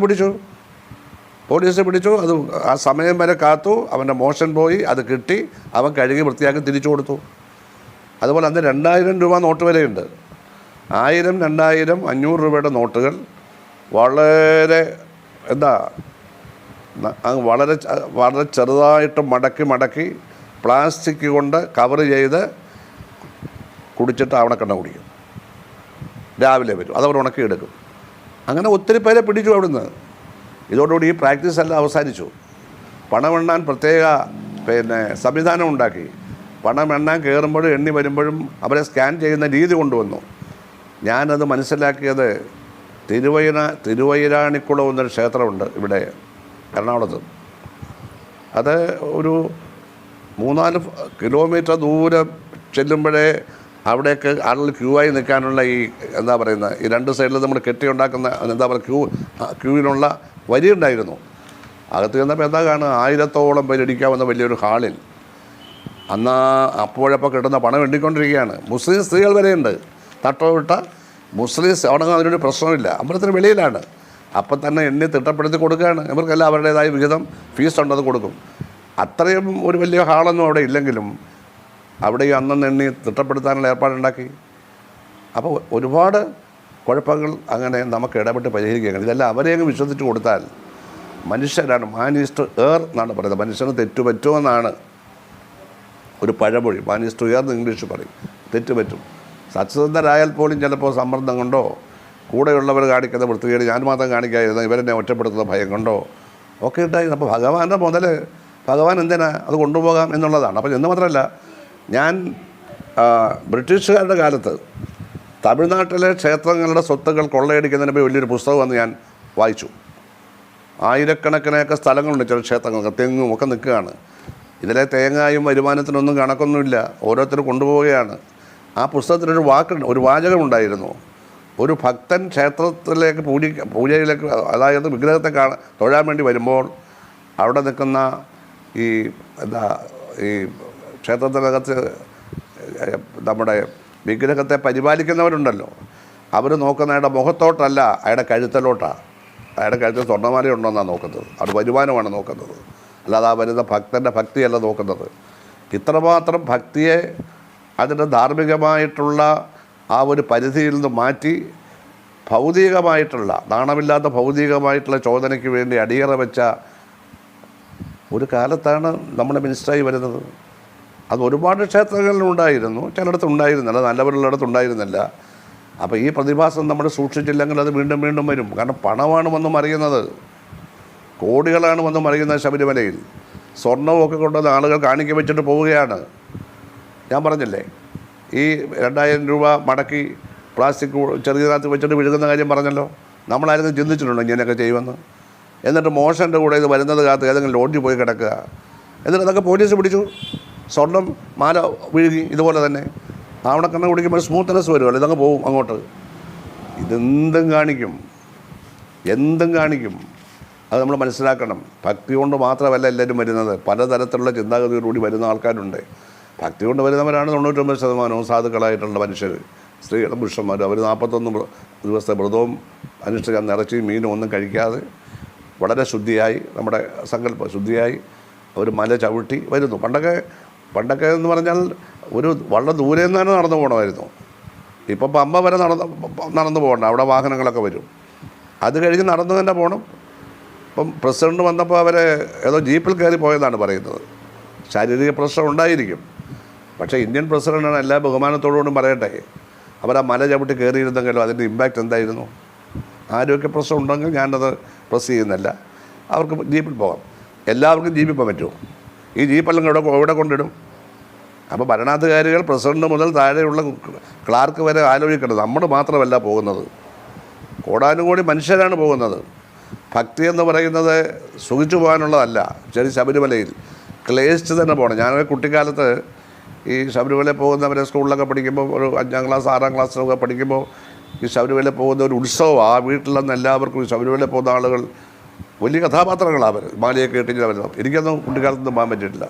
പിടിച്ചു. അത് ആ സമയം വരെ കാത്തു. അവൻ്റെ മോഷൻ പോയി, അത് കിട്ടി, അവൻ കഴുകി വൃത്തിയാക്കി തിരിച്ചു കൊടുത്തു. അതുപോലെ അന്ന് 2000 രൂപ നോട്ട് വിലയുണ്ട്. 1000, 2000, 500 രൂപയുടെ നോട്ടുകൾ വളരെ വളരെ ചെറുതായിട്ട് മടക്കി പ്ലാസ്റ്റിക് കൊണ്ട് കവർ ചെയ്ത് കുടിച്ചിട്ട് ആവണക്കെണ്ണ കുടിക്കും. രാവിലെ വരും, അതവർ ഉണക്കിയെടുക്കും. അങ്ങനെ ഒത്തിരി പേരെ പിടിച്ചു അവിടുന്ന്. ഇതോടുകൂടി ഈ പ്രാക്ടീസ് എല്ലാം അവസാനിച്ചു. പണമെണ്ണാൻ പ്രത്യേക സംവിധാനം ഉണ്ടാക്കി. പണമെണ്ണാൻ കയറുമ്പോഴും എണ്ണി വരുമ്പോഴും അവരെ സ്കാൻ ചെയ്യുന്ന രീതി കൊണ്ടുവന്നു. ഞാനത് മനസ്സിലാക്കിയത് തിരുവൈരാണിക്കുളം എന്നൊരു ക്ഷേത്രമുണ്ട് ഇവിടെ എറണാകുളത്ത്. അത് ഒരു 3-4 കിലോമീറ്റർ ദൂരം ചെല്ലുമ്പോഴേ അവിടേക്ക് ആളുകൾ ക്യൂ ആയി നിൽക്കാനുള്ള ഈ എന്താ പറയുന്നത്, ഈ രണ്ട് സൈഡിൽ നമ്മൾ കെട്ടിയുണ്ടാക്കുന്ന എന്താ പറയുക ക്യൂവിനുള്ള വരിയുണ്ടായിരുന്നു. അകത്ത് ചെന്നപ്പോൾ എന്താ കാണുക, 1000-ഓളം പേര് ഇരിക്കാവുന്ന വലിയൊരു ഹാളിൽ അപ്പോഴപ്പോൾ കിട്ടുന്ന പണം എണ്ണിക്കൊണ്ടിരിക്കുകയാണ്. മുസ്ലിം സ്ത്രീകൾ വരെയുണ്ട്. തട്ടമിട്ട മുസ്ലിംസ് അവിടെ അതിനൊരു പ്രശ്നമില്ല. അമ്പലത്തിന് വെളിയിലാണ്. അപ്പം തന്നെ എണ്ണി തിട്ടപ്പെടുത്തി കൊടുക്കുകയാണ്. ഇവർക്കെല്ലാം അവരുടേതായ വിഹിതം ഫീസ് ഉണ്ടത് കൊടുക്കും. അത്രയും ഒരു വലിയ ഹാളൊന്നും അവിടെ ഇല്ലെങ്കിലും അവിടെ ഈ അന്നന്ന് എണ്ണി തിട്ടപ്പെടുത്താനുള്ള ഏർപ്പാടുണ്ടാക്കി. അപ്പോൾ ഒരുപാട് കുഴപ്പങ്ങൾ അങ്ങനെ നമുക്ക് ഇടപെട്ട് പരിഹരിക്കുകയാണ്. ഇതെല്ലാം അവരെ അങ്ങ് വിശ്വസിച്ച് കൊടുത്താൽ മനുഷ്യരാണ്. മാൻ ഈസ് ടു എയർ എന്നാണ് പറയുന്നത്. മനുഷ്യന് തെറ്റുപറ്റുമെന്നാണ് ഒരു പഴമൊഴി. മാൻ ഈസ് ടു എയർ എന്ന് ഇംഗ്ലീഷ് പറയും. തെറ്റുപറ്റും. സത്യസന്ധരായാൽ പോലും ചിലപ്പോൾ സമ്മർദ്ദം കൊണ്ടോ കൂടെയുള്ളവർ കാണിക്കുന്ന വൃത്തികേട് ഞാൻ മാത്രം കാണിക്കാതിരുന്ന ഇവരെന്നെ ഒറ്റപ്പെടുത്തുന്ന ഭയം കൊണ്ടോ ഒക്കെ ഉണ്ടായി. അപ്പോൾ ഭഗവാന്റെ മുതൽ ഭഗവാൻ എന്തിനാ അത് കൊണ്ടുപോകാം എന്നുള്ളതാണ്. അപ്പോൾ എന്ന് മാത്രമല്ല, ഞാൻ ബ്രിട്ടീഷുകാരുടെ കാലത്ത് തമിഴ്നാട്ടിലെ ക്ഷേത്രങ്ങളുടെ സ്വത്തുകൾ കൊള്ളയടിക്കുന്നതിന് വലിയൊരു പുസ്തകം വന്ന് ഞാൻ വായിച്ചു. ആയിരക്കണക്കിനൊക്കെ സ്ഥലങ്ങളുണ്ട് ചില ക്ഷേത്രങ്ങൾക്ക്, തെങ്ങും ഒക്കെ നിൽക്കുകയാണ്. ഇതിലെ തേങ്ങായും വരുമാനത്തിനൊന്നും കണക്കൊന്നുമില്ല, ഓരോരുത്തർ കൊണ്ടുപോവുകയാണ്. ആ പുസ്തകത്തിലൊരു ഒരു വാചകമുണ്ടായിരുന്നു. ഒരു ഭക്തൻ ക്ഷേത്രത്തിലേക്ക് പൂജയിലേക്ക്, അതായത് വിഗ്രഹത്തെ തൊഴാൻ വേണ്ടി വരുമ്പോൾ അവിടെ നിൽക്കുന്ന ഈ ഈ ക്ഷേത്രത്തിനകത്ത് നമ്മുടെ വിഗ്രഹത്തെ പരിപാലിക്കുന്നവരുണ്ടല്ലോ, അവർ നോക്കുന്ന അയാളുടെ മുഖത്തോട്ടല്ല, അയാളുടെ കഴുത്തലോട്ടാണ്. അയാളുടെ കഴുത്തിൽ സ്വർണ്ണമാലയുണ്ടോയെന്നാണ് നോക്കുന്നത്. അത് വരുമാനമാണ് നോക്കുന്നത്, അല്ലാതെ ആ വരുന്ന ഭക്തൻ്റെ ഭക്തിയല്ല നോക്കുന്നത്. ഇത്രമാത്രം ഭക്തിയെ അതിൻ്റെ ധാർമ്മികമായിട്ടുള്ള ആ ഒരു പരിധിയിൽ നിന്ന് മാറ്റി ഭൗതികമായിട്ടുള്ള, നാണമില്ലാത്ത ഭൗതികമായിട്ടുള്ള ചോദനയ്ക്ക് വേണ്ടി അടിയറ വെച്ച ഒരു കാലത്താണ് നമ്മുടെ മിനിസ്റ്ററായി വരുന്നത്. അത് ഒരുപാട് ക്ഷേത്രങ്ങളിലുണ്ടായിരുന്നു, ചിലയിടത്ത് ഉണ്ടായിരുന്നില്ല, നല്ലവരുള്ളിടത്ത് ഉണ്ടായിരുന്നില്ല. അപ്പോൾ ഈ പ്രതിഭാസം നമ്മൾ സൂക്ഷിച്ചില്ലെങ്കിൽ അത് വീണ്ടും വീണ്ടും വരും. കാരണം പണമാണ് വന്ന് മറിയുന്നത്, കോടികളാണ് വന്ന് മറിയുന്നത്. ശബരിമലയിൽ സ്വർണ്ണമൊക്കെ കൊണ്ടുവന്ന് ആളുകൾ കാണിക്ക വെച്ചിട്ട് പോവുകയാണ്. ഞാൻ പറഞ്ഞില്ലേ, ഈ 2000 രൂപ മടക്കി പ്ലാസ്റ്റിക് ചെറിയതിനകത്ത് വെച്ചിട്ട് വിഴുകുന്ന കാര്യം പറഞ്ഞല്ലോ. നമ്മളായിരുന്നു ചിന്തിച്ചിട്ടുണ്ടോ ഇങ്ങനെയൊക്കെ ചെയ്യുമെന്ന്? എന്നിട്ട് മോഷൻ്റെ കൂടെ ഇത് വരുന്നത് കാത്ത് ഏതെങ്കിലും ലോഡ്ജിൽ പോയി കിടക്കുക. എന്നിട്ട് അതൊക്കെ പോലീസ് പിടിച്ചു. സ്വർണ്ണം മാല വിഴുകി. ഇതുപോലെ തന്നെ ആവണക്കണ്ണ കുടിക്കുമ്പോൾ സ്മൂത്ത്നെസ് വരുമല്ലോ, ഇതങ്ങ് പോവും അങ്ങോട്ട്. ഇതെന്തും കാണിക്കും, എന്തും കാണിക്കും. അത് നമ്മൾ മനസ്സിലാക്കണം. ഭക്തി കൊണ്ട് മാത്രമല്ല എല്ലാവരും വരുന്നത്, പലതരത്തിലുള്ള ചിന്താഗതിയോടുകൂടി വരുന്ന ആൾക്കാരുണ്ട്. ഭക്തി കൊണ്ട് വരുന്നവരാണ് 99% സാധുക്കളായിട്ടുള്ള മനുഷ്യർ, സ്ത്രീകളും പുരുഷന്മാരും. അവർ 41 ദിവസത്തെ വ്രതവും അനുഷ്ഠിക്കാൻ നിറച്ച് മീനും ഒന്നും കഴിക്കാതെ വളരെ ശുദ്ധിയായി, നമ്മുടെ സങ്കല്പം ശുദ്ധിയായി അവർ മല ചവിട്ടി വരുന്നു. പണ്ടൊക്കെ എന്ന് പറഞ്ഞാൽ ഒരു വളരെ ദൂരെ നിന്നാണ് നടന്നു പോകണമായിരുന്നു. ഇപ്പം പമ്പ വരെ നടന്നു പോകണ്ട, അവിടെ വാഹനങ്ങളൊക്കെ വരും. അത് കഴിഞ്ഞ് നടന്നു തന്നെ പോകണം. ഇപ്പം പ്രസിഡന്റ് വന്നപ്പോൾ അവരെ ഏതോ ജീപ്പിൽ കയറി പോയെന്നാണ് പറയുന്നത്. ശാരീരിക പ്രശ്നം ഉണ്ടായിരിക്കും. പക്ഷേ ഇന്ത്യൻ പ്രസിഡന്റാണ്, എല്ലാ ബഹുമാനത്തോടുകൂടും പറയട്ടെ, അവർ ആ മല ചവിട്ടി കയറിയിരുന്നെങ്കിലും അതിൻ്റെ ഇമ്പാക്റ്റ് എന്തായിരുന്നു? ആരോഗ്യ പ്രശ്നം ഉണ്ടെങ്കിൽ ഞാനത് പ്രസ് ചെയ്യുന്നില്ല. അവർക്ക് ജീപ്പിൽ പോകാം. എല്ലാവർക്കും ജീപ്പിൽ പോകാൻ പറ്റുമോ? ഈ ജീപ്പെല്ലാം എവിടെ കൊണ്ടിടും? അപ്പോൾ ഭരണാധികാരികൾ പ്രസിഡന്റ് മുതൽ താഴെയുള്ള ക്ലാർക്ക് വരെ ആലോചിക്കേണ്ടത്. നമ്മൾ മാത്രമല്ല പോകുന്നത്, കോടാനുകോടി മനുഷ്യരാണ് പോകുന്നത്. ഭക്തി എന്ന് പറയുന്നത് സുഖിച്ചു പോകാനുള്ളതല്ല. ശരി, ശബരിമലയിൽ ക്ലേശിച്ച് തന്നെ പോകണം. ഞാൻ കുട്ടിക്കാലത്ത് ഈ ശബരിമലയിൽ പോകുന്നവരെ സ്കൂളിലൊക്കെ പഠിക്കുമ്പോൾ, ഒരു 5ാം ക്ലാസ് 6ാം ക്ലാസ്സിലൊക്കെ പഠിക്കുമ്പോൾ ഈ ശബരിമലയിൽ പോകുന്ന ഒരു ഉത്സവമാണ്. ആ വീട്ടിൽ നിന്ന് എല്ലാവർക്കും ശബരിമലയിൽ പോകുന്ന ആളുകൾ വലിയ കഥാപാത്രങ്ങളാണ്. അവർ മാലയൊക്കെ ഇട്ടിട്ട് വരുന്നത്. എനിക്കൊന്നും കുട്ടിക്കാലത്തൊന്നും പോകാൻ പറ്റിയിട്ടില്ല.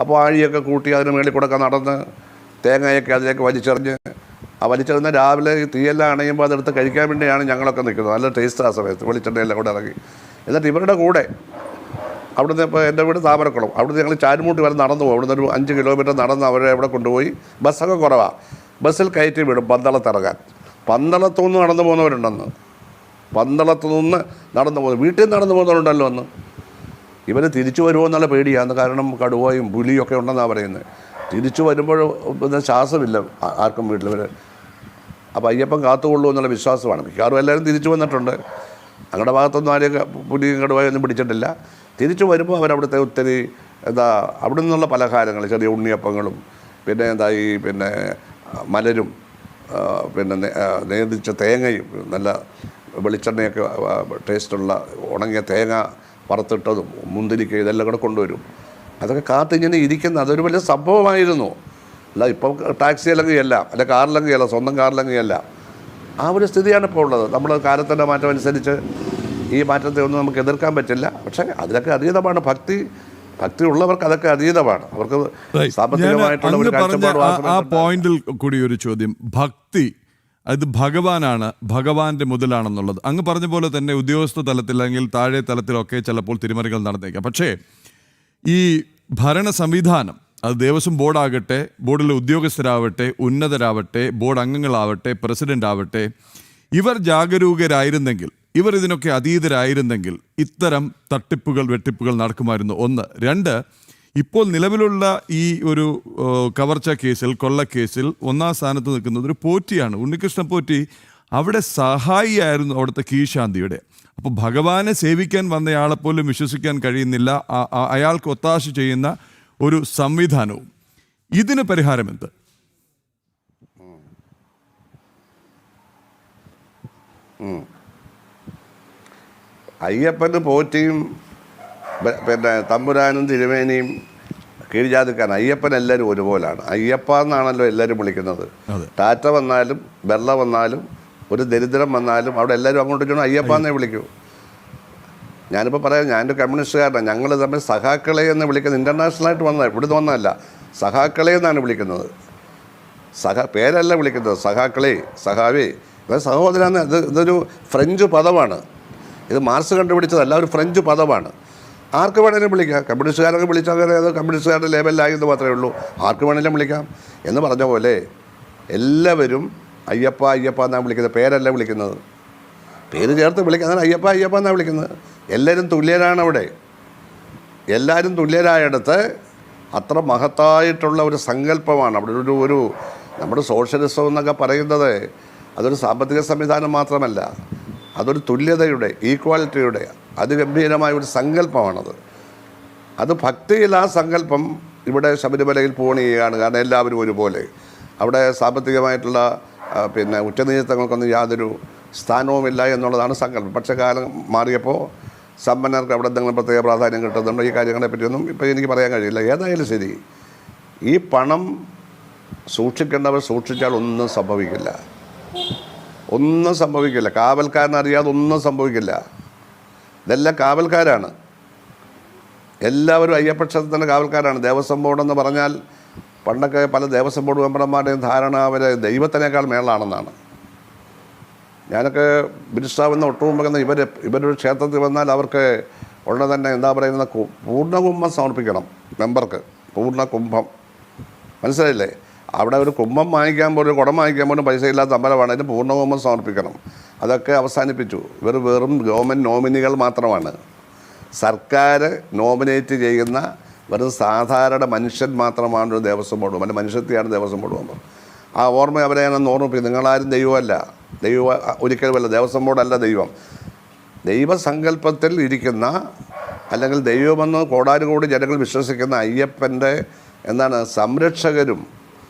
അപ്പോൾ ആഴിയൊക്കെ കൂട്ടി അതിന് മേളിൽ കൂടെ നടന്ന് തേങ്ങയൊക്കെ അതിലേക്ക് വലിച്ചെറിഞ്ഞ്, ആ വലിച്ചെറിഞ്ഞ രാവിലെ ഈ തീയെല്ലാം അണയുമ്പോൾ അതെടുത്ത് കഴിക്കാൻ വേണ്ടിയാണ് ഞങ്ങളൊക്കെ നിൽക്കുന്നത്. നല്ല ടേസ്റ്റ് ആ സമയത്ത്, വെളിച്ചെണ്ണയെല്ലാം കൂടെ ഇറങ്ങി. എന്നിട്ട് ഇവരുടെ കൂടെ അവിടുന്ന്, ഇപ്പോൾ എൻ്റെ വീട് താമരക്കുളം, അവിടുന്ന് ഞങ്ങൾ ചാരുമൂട്ടി വരെ നടന്നു പോകും. അവിടുന്ന് ഒരു 5 കിലോമീറ്റർ നടന്ന് അവരെ എവിടെ കൊണ്ടുപോയി ബസ്സൊക്കെ കുറവാണ്, ബസ്സിൽ കയറ്റി വിടും പന്തളത്തിറങ്ങാൻ. പന്തളത്തുനിന്ന് നടന്നു പോകുന്നവരുണ്ടെന്ന്, പന്തളത്തുനിന്ന് നടന്നു പോകുന്നത്, വീട്ടിൽ നിന്ന് നടന്നു പോകുന്നവരുണ്ടല്ലോ അന്ന്. ഇവർ തിരിച്ചു വരുമോ എന്നുള്ള പേടിയാണ്. കാരണം കടുവയും പുലിയൊക്കെ ഉണ്ടെന്നാണ് പറയുന്നത്. തിരിച്ചു വരുമ്പോൾ ശ്വാസമില്ല ആർക്കും വീട്ടിൽ. ഇവർ അപ്പോൾ അയ്യപ്പൻ കാത്തുകൊള്ളൂ എന്നുള്ള വിശ്വാസമാണ്. മിക്കവാറും എല്ലാവരും തിരിച്ചു വന്നിട്ടുണ്ട്. ഞങ്ങളുടെ ഭാഗത്തൊന്നും ആരെയും പുലിയും കടുവയൊന്നും പിടിച്ചിട്ടില്ല. തിരിച്ചു വരുമ്പോൾ അവരവിടുത്തെ ഒത്തിരി അവിടെ നിന്നുള്ള പലഹാരങ്ങൾ, ചെറിയ ഉണ്ണിയപ്പങ്ങളും പിന്നെ പിന്നെ മലരും പിന്നെ നേദിച്ച തേങ്ങയും നല്ല വെളിച്ചെണ്ണയൊക്കെ ടേസ്റ്റുള്ള ഉണങ്ങിയ തേങ്ങ വറുത്തിട്ടതും മുന്തിരിക്ക ഇതെല്ലാം കൂടെ കൊണ്ടുവരും. അതൊക്കെ കാത്തിങ്ങനെ ഇരിക്കുന്ന അതൊരു വലിയ സംഭവമായിരുന്നു. അല്ല ഇപ്പോൾ ടാക്സി അല്ലെങ്കിൽ അല്ല, അല്ല കാറിലെങ്കിൽ അല്ല, സ്വന്തം കാറിലെങ്കിൽ അല്ല. ആ ഒരു സ്ഥിതിയാണ് ഇപ്പോൾ ഉള്ളത്. നമ്മൾ കാലത്തിൻ്റെ മാറ്റം അനുസരിച്ച് ഈ മാറ്റത്തെ ഒന്നും നമുക്ക് എതിർക്കാൻ പറ്റില്ല. പക്ഷേ അതിലൊക്കെ അതീതമാണ് ഭക്തി ഉള്ളവർക്ക് അതൊക്കെ അതീതമാണ്. അവർക്ക് സാമ്പത്തികമായിട്ടുള്ള ഒരു കാഴ്ചപ്പാട്. ആ പോയിന്റിൽ കൂടി ഒരു ചോദ്യം, ഭക്തി അത് ഭഗവാനാണ്, ഭഗവാന്റെ മുതലാണെന്നുള്ളത് അങ്ങ് പറഞ്ഞ പോലെ തന്നെ ഉദ്യോഗസ്ഥ തലത്തിൽ അല്ലെങ്കിൽ താഴെ തലത്തിലൊക്കെ ചിലപ്പോൾ തിരിമറികൾ നടന്നേക്കാം. പക്ഷേ ഈ ഭരണ സംവിധാനം, അത് ദേവസ്വം ബോർഡാകട്ടെ, ബോർഡിലെ ഉദ്യോഗസ്ഥരാവട്ടെ, ഉന്നതരാവട്ടെ, ബോർഡ് അംഗങ്ങളാവട്ടെ, പ്രസിഡന്റ് ആവട്ടെ, ഇവർ ജാഗരൂകരായിരുന്നെങ്കിൽ, ഇവർ ഇതിനൊക്കെ അതീതരായിരുന്നെങ്കിൽ ഇത്തരം തട്ടിപ്പുകൾ വെട്ടിപ്പുകൾ നടക്കുമായിരുന്നു. ഒന്ന്. രണ്ട്, ഇപ്പോൾ നിലവിലുള്ള ഈ ഒരു കവർച്ച കേസിൽ, കൊള്ളക്കേസിൽ ഒന്നാം സ്ഥാനത്ത് നിൽക്കുന്നത് ഒരു പോറ്റിയാണ്, ഉണ്ണികൃഷ്ണൻ പോറ്റി. അവിടെ സഹായിയായിരുന്നു അവിടുത്തെ കീഴ്ശാന്തിയുടെ. അപ്പോൾ ഭഗവാനെ സേവിക്കാൻ വന്നയാളെപ്പോലും വിശ്വസിക്കാൻ കഴിയുന്നില്ല, അയാൾക്ക് ഒത്താശ ചെയ്യുന്ന ഒരു സംവിധാനവും. ഇതിന് പരിഹാരം എന്ത്? അയ്യപ്പന് പോറ്റിയും പിന്നെ തമ്പുരാനും തിരുമേനിയും കീഴ്ജാതിക്കാരൻ. അയ്യപ്പൻ എല്ലാവരും ഒരുപോലാണ്. അയ്യപ്പ എന്നാണല്ലോ എല്ലാവരും വിളിക്കുന്നത്. ടാറ്റ വന്നാലും ബെർള വന്നാലും ഒരു ദരിദ്രം വന്നാലും അവിടെ എല്ലാവരും അങ്ങോട്ട് ചെന്ന് അയ്യപ്പ എന്നേ വിളിക്കൂ. ഞാനിപ്പോൾ പറയാം, ഞാനൊരു കമ്മ്യൂണിസ്റ്റുകാരനാണ്. ഞങ്ങൾ തമ്മിൽ സഖാക്കളെ എന്ന് വിളിക്കുന്നത് ഇൻ്റർനാഷണലായിട്ട് വന്നതാണ്, ഇവിടുന്ന് വന്നതല്ല. സഖാക്കളെ എന്നാണ് വിളിക്കുന്നത്. പേരല്ല വിളിക്കുന്നത്. സഖാക്കളെ, സഖാവേ, സഹോദരാന്ന്. ഇതൊരു ഫ്രഞ്ച് പദമാണ്. ഇത് മാർക്സ് കണ്ടുപിടിച്ചതല്ല, ഒരു ഫ്രഞ്ച് പദമാണ്. ആർക്ക് വേണമെങ്കിലും വിളിക്കാം. കമ്മ്യൂണിസ്റ്റുകാരൊക്കെ വിളിച്ചാൽ അത് കമ്മ്യൂണിസ്റ്റുകാരുടെ ലെവലിലായെന്ന് മാത്രമേ ഉള്ളൂ. ആർക്ക് വേണമെങ്കിലും വിളിക്കാം. എന്ന് പറഞ്ഞ പോലെ എല്ലാവരും അയ്യപ്പ അയ്യപ്പ എന്നാണ് വിളിക്കുന്നത്, പേരല്ല വിളിക്കുന്നത്. പേര് ചേർത്ത് വിളിക്കുന്നത് അയ്യപ്പ അയ്യപ്പ എന്നാണ് വിളിക്കുന്നത്. എല്ലാവരും തുല്യരാണ് അവിടെ. എല്ലാവരും തുല്യരായിടത്ത് അത്ര മഹത്തായിട്ടുള്ള ഒരു സങ്കല്പമാണ് അവിടെ. ഒരു നമ്മുടെ സോഷ്യലിസം എന്നൊക്കെ പറയുന്നത് അതൊരു സാമ്പത്തിക സംവിധാനം മാത്രമല്ല, അതൊരു തുല്യതയുടെ, ഈക്വാലിറ്റിയുടെ അതിഗംഭീരമായ ഒരു സങ്കല്പമാണത്. അത് ഭക്തിയിൽ ആ സങ്കല്പം ഇവിടെ ശബരിമലയിൽ പൂണിയാണ്. കാരണം എല്ലാവരും ഒരുപോലെ. അവിടെ സാമ്പത്തികമായിട്ടുള്ള പിന്നെ ഉച്ചനീചത്വങ്ങൾക്കൊന്നും യാതൊരു സ്ഥാനവുമില്ല എന്നുള്ളതാണ് സങ്കല്പം. പക്ഷേ കാലം മാറിയപ്പോൾ സമ്പന്നർക്ക് അവിടെ എന്തെങ്കിലും പ്രത്യേക പ്രാധാന്യം കിട്ടുന്നുണ്ടോ, ഈ കാര്യങ്ങളെ പറ്റിയൊന്നും ഇപ്പോൾ എനിക്ക് പറയാൻ കഴിയില്ല. ഏതായാലും ശരി, ഈ പണം സൂക്ഷിക്കേണ്ടവർ സൂക്ഷിച്ചാൽ ഒന്നും സംഭവിക്കില്ല. ഒന്നും സംഭവിക്കില്ല. കാവൽക്കാരനറിയാതെ ഒന്നും സംഭവിക്കില്ല. ഇതെല്ലാം കാവൽക്കാരാണ്. എല്ലാവരും അയ്യപ്പക്ഷേത്രത്തിൻ്റെ കാവൽക്കാരാണ്. ദേവസ്വം ബോർഡെന്ന് പറഞ്ഞാൽ പണ്ടൊക്കെ പല ദേവസ്വം ബോർഡ് മെമ്പർമാരുടെയും ധാരണ അവർ ദൈവത്തിനേക്കാൾ മേളാണെന്നാണ്. ഞാനൊക്കെ ബിരുഷ്ടാവെന്ന് ഒട്ടുമുമ്പ് ഇവരൊരു ക്ഷേത്രത്തിൽ വന്നാൽ അവർക്ക് ഉടനെ തന്നെ എന്താ പറയുന്നത്, പൂർണ്ണകുംഭം സമർപ്പിക്കണം മെമ്പർക്ക്. പൂർണ്ണകുംഭം, മനസ്സിലായില്ലേ? അവിടെ ഒരു കുംഭം വാങ്ങിക്കാൻ പോലും, കുടം വാങ്ങിക്കാൻ പോലും പൈസ ഇല്ലാത്ത അമ്പലമാണ്. അതിന് പൂർണ്ണകുംഭം സമർപ്പിക്കണം. അതൊക്കെ അവസാനിപ്പിച്ചു. ഇവർ വെറും ഗവൺമെൻറ് നോമിനികൾ മാത്രമാണ്. സർക്കാർ നോമിനേറ്റ് ചെയ്യുന്ന വെറും സാധാരണ മനുഷ്യൻ മാത്രമാണ് ഒരു ദേവസ്വം ബോർഡ് മെമ്പർ. മനുഷ്യത്തെയാണ് ദേവസ്വം ബോർഡ് മെമ്പർ. ആ ഓർമ്മ അവരെ ഞാനൊന്ന് ഓർമ്മിപ്പിക്കും. നിങ്ങളാരും ദൈവമല്ല, ദൈവം ഒരിക്കലുമല്ല. ദേവസ്വം ബോർഡല്ല ദൈവം. ദൈവസങ്കല്പത്തിൽ ഇരിക്കുന്ന, അല്ലെങ്കിൽ ദൈവമെന്ന് കോടാനുകോടി ജനങ്ങൾ വിശ്വസിക്കുന്ന അയ്യപ്പൻ്റെ സംരക്ഷകരും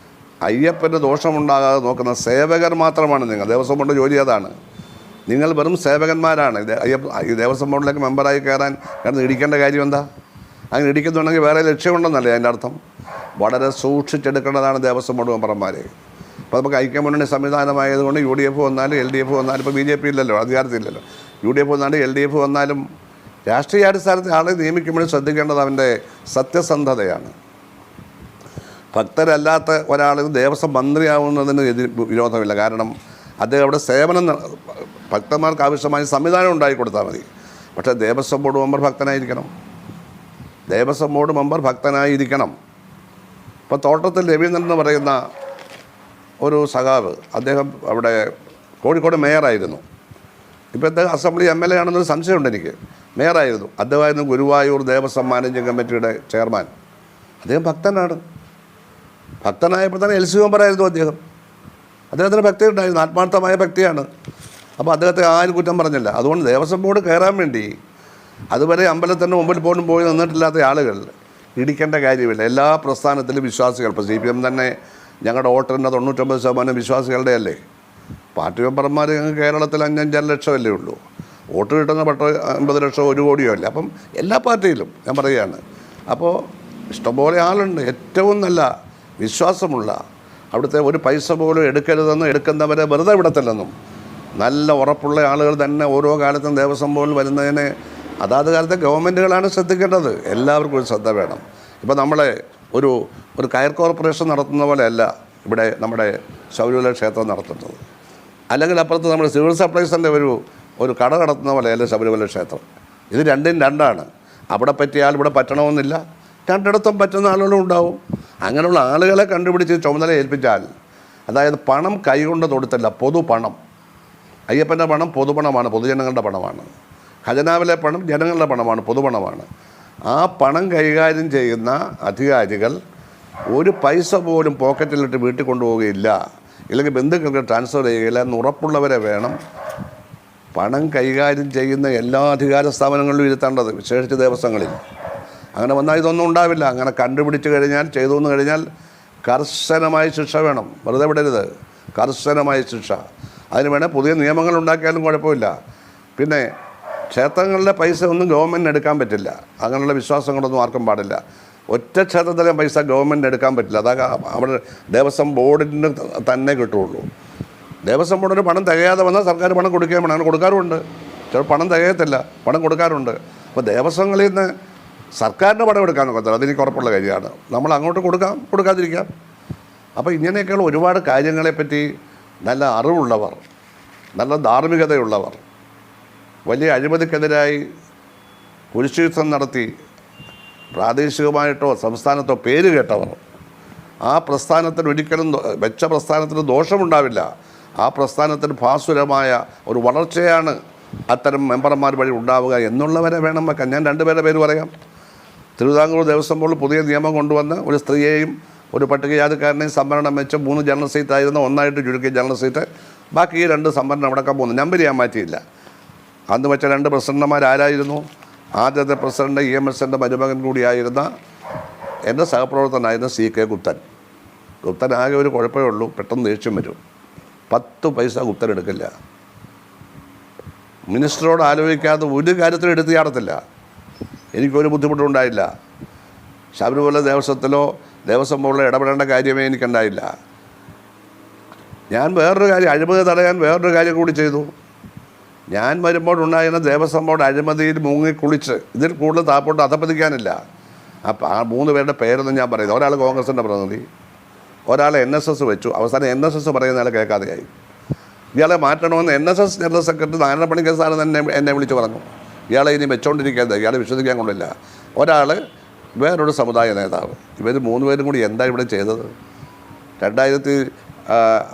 അയ്യപ്പൻ്റെ ദോഷമുണ്ടാകാതെ നോക്കുന്ന സേവകർ മാത്രമാണ് നിങ്ങൾ. ദേവസ്വം ബോർഡ് ജോലി അതാണ്. നിങ്ങൾ വെറും സേവകന്മാരാണ്. ഈ ദേവസ്വം ബോർഡിലേക്ക് മെമ്പറായി കയറാൻ ഇടിക്കേണ്ട കാര്യം എന്താ? അങ്ങനെ ഇടിക്കുന്നുണ്ടെങ്കിൽ വേറെ ലക്ഷ്യമുണ്ടെന്നല്ലേ അതിൻ്റെ അർത്ഥം. വളരെ സൂക്ഷിച്ചെടുക്കേണ്ടതാണ് ദേവസ്വം ബോർഡ് മെമ്പർമാരെ. അപ്പോൾ നമുക്ക് ഐക്യമുന്നണി സംവിധാനമായതുകൊണ്ട് UDF വന്നാലും LDF വന്നാലും, ഇപ്പോൾ BJP ഇല്ലല്ലോ, അധികാരത്തില്ലല്ലോ. UDF വന്നാലും LDF വന്നാലും രാഷ്ട്രീയാടിസ്ഥാനത്തിൽ ആളെ നിയമിക്കുമ്പോഴും ശ്രദ്ധിക്കേണ്ടത് അവൻ്റെ സത്യസന്ധതയാണ്. ഭക്തരല്ലാത്ത ഒരാൾ ദേവസ്വം മന്ത്രിയാവുന്നതിന് വിരോധമില്ല. കാരണം അദ്ദേഹം അവിടെ സേവനം, ഭക്തന്മാർക്ക് ആവശ്യമായ സംവിധാനം ഉണ്ടാക്കി കൊടുത്താൽ മതി. പക്ഷേ ദേവസ്വം ബോർഡ് മെമ്പർ ഭക്തനായിരിക്കണം. ദേവസ്വം ബോർഡ് മെമ്പർ ഭക്തനായിരിക്കണം. ഇപ്പോൾ തോട്ടത്തിൽ രവീന്ദ്രൻ എന്ന് പറയുന്ന ഒരു സഖാവ്, അദ്ദേഹം അവിടെ കോഴിക്കോട് മേയറായിരുന്നു. ഇപ്പോൾ അദ്ദേഹം അസംബ്ലി MLA ആണെന്നൊരു സംശയമുണ്ട് എനിക്ക്. മേയറായിരുന്നു. അദ്ദേഹമായിരുന്നു ഗുരുവായൂർ ദേവസ്വം മാനേജിംഗ് കമ്മിറ്റിയുടെ ചെയർമാൻ. അദ്ദേഹം ഭക്തനാണ്. ഭക്തനായപ്പോൾ തന്നെ LC മെമ്പറായിരുന്നു അദ്ദേഹം. അദ്ദേഹത്തിന് ഭക്തി ഉണ്ടായിരുന്നു, ആത്മാർത്ഥമായ ഭക്തിയാണ്. അപ്പോൾ അദ്ദേഹത്തെ ആരും കുറ്റം പറഞ്ഞില്ല. അതുകൊണ്ട് ദേവസ്വം ബോർഡ് കയറാൻ വേണ്ടി അതുവരെ അമ്പലത്തിൻ്റെ മുമ്പിൽ പോലും പോയി നിന്നിട്ടില്ലാത്ത ആളുകൾ ഇടിക്കേണ്ട കാര്യമില്ല. എല്ലാ പ്രസ്ഥാനത്തിലും വിശ്വാസികൾ, ഇപ്പോൾ CPM തന്നെ ഞങ്ങളുടെ വോട്ടറിൻ്റെ 99% വിശ്വാസികളുടെ അല്ലേ. പാർട്ടി മെമ്പർമാർ ഞങ്ങൾ കേരളത്തിൽ 5-5 ലക്ഷമല്ലേ ഉള്ളൂ. വോട്ട് കിട്ടുന്ന 50 ലക്ഷം 1 കോടിയോ അല്ലേ. അപ്പം എല്ലാ പാർട്ടിയിലും ഞാൻ പറയുകയാണ്. അപ്പോൾ ഇഷ്ടംപോലെ ആളുണ്ട്. ഏറ്റവും നല്ല വിശ്വാസമുള്ള, അവിടുത്തെ ഒരു പൈസ പോലും എടുക്കരുതെന്നും എടുക്കുന്നവരെ വെറുതെ വിടത്തില്ലെന്നും നല്ല ഉറപ്പുള്ള ആളുകൾ തന്നെ ഓരോ കാലത്തും ദേവസ്വം ബോർഡിൽ വരുന്നതിനെ അതാത് കാലത്തെ ഗവൺമെൻറ്റുകളാണ് ശ്രദ്ധിക്കേണ്ടത്. എല്ലാവർക്കും ഒരു ശ്രദ്ധ വേണം. ഇപ്പോൾ നമ്മളെ ഒരു കയർ കോർപ്പറേഷൻ നടത്തുന്ന പോലെയല്ല ഇവിടെ നമ്മുടെ ശബരിമല ക്ഷേത്രം നടത്തുന്നത്. അല്ലെങ്കിൽ അപ്പുറത്ത് നമ്മുടെ സിവിൽ സപ്ലൈസിൻ്റെ ഒരു കട നടത്തുന്ന പോലെയല്ല ശബരിമല ക്ഷേത്രം. ഇത് രണ്ടും രണ്ടാണ്. അവിടെ പറ്റിയാൽ ഇവിടെ പറ്റണമെന്നില്ല. രണ്ടിടത്തും പറ്റുന്ന ആളുകളും ഉണ്ടാവും. അങ്ങനെയുള്ള ആളുകളെ കണ്ടുപിടിച്ച് ചുമതല ഏൽപ്പിച്ചാൽ, അതായത് പണം കൈകൊണ്ട് തൊടുത്തല്ല, പൊതുപണം. അയ്യപ്പൻ്റെ പണം പൊതുപണമാണ്, പൊതുജനങ്ങളുടെ പണമാണ്. ഖജനാവിലെ പണം ജനങ്ങളുടെ പണമാണ്, പൊതുപണമാണ്. ആ പണം കൈകാര്യം ചെയ്യുന്ന അധികാരികൾ ഒരു പൈസ പോലും പോക്കറ്റിലിട്ട് വീട്ടിൽ കൊണ്ടുപോവുകയില്ല, ഇല്ലെങ്കിൽ ബന്ധുക്കൾക്ക് ട്രാൻസ്ഫർ ചെയ്യുകയില്ല എന്ന് ഉറപ്പുള്ളവരെ വേണം പണം കൈകാര്യം ചെയ്യുന്ന എല്ലാ അധികാര സ്ഥാപനങ്ങളിലും ഇരുത്തേണ്ടത്, വിശേഷിച്ച് ദേവസ്വങ്ങളിൽ. അങ്ങനെ വന്നാൽ ഇതൊന്നും ഉണ്ടാവില്ല. അങ്ങനെ കണ്ടുപിടിച്ച് കഴിഞ്ഞാൽ, ചെയ്തു എന്ന് കഴിഞ്ഞാൽ കർശനമായ ശിക്ഷ വേണം. വെറുതെ വിടരുത്, കർശനമായ ശിക്ഷ. അതിന് വേണേൽ പുതിയ നിയമങ്ങൾ ഉണ്ടാക്കിയാലും കുഴപ്പമില്ല. പിന്നെ ക്ഷേത്രങ്ങളിലെ പൈസ ഒന്നും ഗവൺമെൻറ്റിന് എടുക്കാൻ പറ്റില്ല. അങ്ങനെയുള്ള വിശ്വാസങ്ങളൊന്നും ആർക്കും പാടില്ല. ഒറ്റ ക്ഷേത്രത്തിലെ പൈസ ഗവൺമെൻറ്റിന് എടുക്കാൻ പറ്റില്ല. അതാ അവിടെ ദേവസ്വം ബോർഡിന് തന്നെ കിട്ടുകയുള്ളൂ. ദേവസ്വം ബോർഡിന് പണം തികയാതെ വന്നാൽ സർക്കാർ പണം കൊടുക്കുകയും വേണം. അങ്ങനെ കൊടുക്കാറുമുണ്ട്. ചില പണം തികയത്തില്ല, പണം കൊടുക്കാറുണ്ട്. അപ്പോൾ ദേവസ്വങ്ങളിൽ നിന്ന് സർക്കാരിന് പണം എടുക്കാൻ നോക്കത്തില്ല, അതെനിക്ക് ഉറപ്പുള്ള കാര്യമാണ്. നമ്മൾ അങ്ങോട്ട് കൊടുക്കാതിരിക്കാം. അപ്പോൾ ഇങ്ങനെയൊക്കെയുള്ള ഒരുപാട് കാര്യങ്ങളെപ്പറ്റി നല്ല അറിവുള്ളവർ, നല്ല ധാർമ്മികതയുള്ളവർ, വലിയ അഴിമതിക്കെതിരായി കുരിശുയുദ്ധം നടത്തി പ്രാദേശികമായിട്ടോ സംസ്ഥാനത്തോ പേര് കേട്ടവർ, ആ പ്രസ്ഥാനത്തിന് ഒരിക്കലും വെച്ച പ്രസ്ഥാനത്തിന് ദോഷമുണ്ടാവില്ല. ആ പ്രസ്ഥാനത്തിന് ഭാസുരമായ ഒരു വളർച്ചയാണ് അത്തരം മെമ്പർമാർ വഴി ഉണ്ടാവുക എന്നുള്ളവരെ വേണം വെക്കാൻ. ഞാൻ 2 പേരുടെ പേര് പറയാം. തിരുവിതാംകൂർ ദേവസ്വം ബോർഡ് പുതിയ നിയമം കൊണ്ടുവന്ന് ഒരു സ്ത്രീയെയും ഒരു പട്ടികജാതിക്കാരനെയും സംവരണം വെച്ച് 3 ജനറൽ സീറ്റ് ആയിരുന്നു, ഒന്നായിട്ട് ചുരുക്കിയ ജനറൽ സീറ്റ്. ബാക്കി ഈ 2 സംവരണം അവിടെക്കാൻ പോകുന്നു. നമ്പർ ചെയ്യാൻ മാറ്റിയില്ല. അന്ന് വെച്ച 2 പ്രസിഡന്റുമാരായിരുന്നു. ആദ്യത്തെ പ്രസിഡന്റ് EMSൻ്റെ മരുമകൻ കൂടിയായിരുന്ന എൻ്റെ സഹപ്രവർത്തകനായിരുന്ന CK ഗുപ്തൻ. ഗുപ്തനാകെ ഒരു കുഴപ്പമേ ഉള്ളൂ, പെട്ടെന്ന് ദേഷ്യം വരും. 10 പൈസ ഗുപ്തൻ എടുക്കില്ല. മിനിസ്റ്ററോട് ആലോചിക്കാതെ ഒരു കാര്യത്തിലും എടുത്ത് ചാടത്തില്ല. എനിക്കൊരു ബുദ്ധിമുട്ടും ഉണ്ടായില്ല. ശബരിമല ദേവസ്വത്തിലോ ദേവസ്വം ബോർഡിലോ ഇടപെടേണ്ട കാര്യമേ എനിക്കുണ്ടായില്ല. ഞാൻ വേറൊരു കാര്യം, അഴിമതി തടയാൻ വേറൊരു കാര്യം കൂടി ചെയ്തു. ഞാൻ വരുമ്പോഴുണ്ടായിരുന്ന ദേവസ്വം ബോർഡ് അഴിമതിയിൽ മുങ്ങിക്കുളിച്ച് ഇതിൽ കൂടുതൽ താപ്പോട്ട് അധപ്പതിക്കാനില്ല. അപ്പം ആ 3 പേരുടെ പേരൊന്നും ഞാൻ പറയുന്നത്. ഒരാൾ കോൺഗ്രസിൻ്റെ പ്രതിനിധി, ഒരാളെ NSS വെച്ചു. അവസാനം NSS പറയുന്ന ആൾ കേൾക്കാതെയായി. ഇയാളെ മാറ്റണമെന്ന് NSS general secretary Narayana Panicker sir തന്നെ എന്നെ വിളിച്ച് പറഞ്ഞു. ഇയാളെ ഇനി വെച്ചോണ്ടിരിക്കുന്നത്, ഇയാളെ വിശ്വസിക്കാൻ കൊള്ളില്ല. ഒരാൾ വേറൊരു സമുദായ നേതാവ്. ഇവർ 3 പേരും കൂടി എന്താ ഇവിടെ ചെയ്തത്?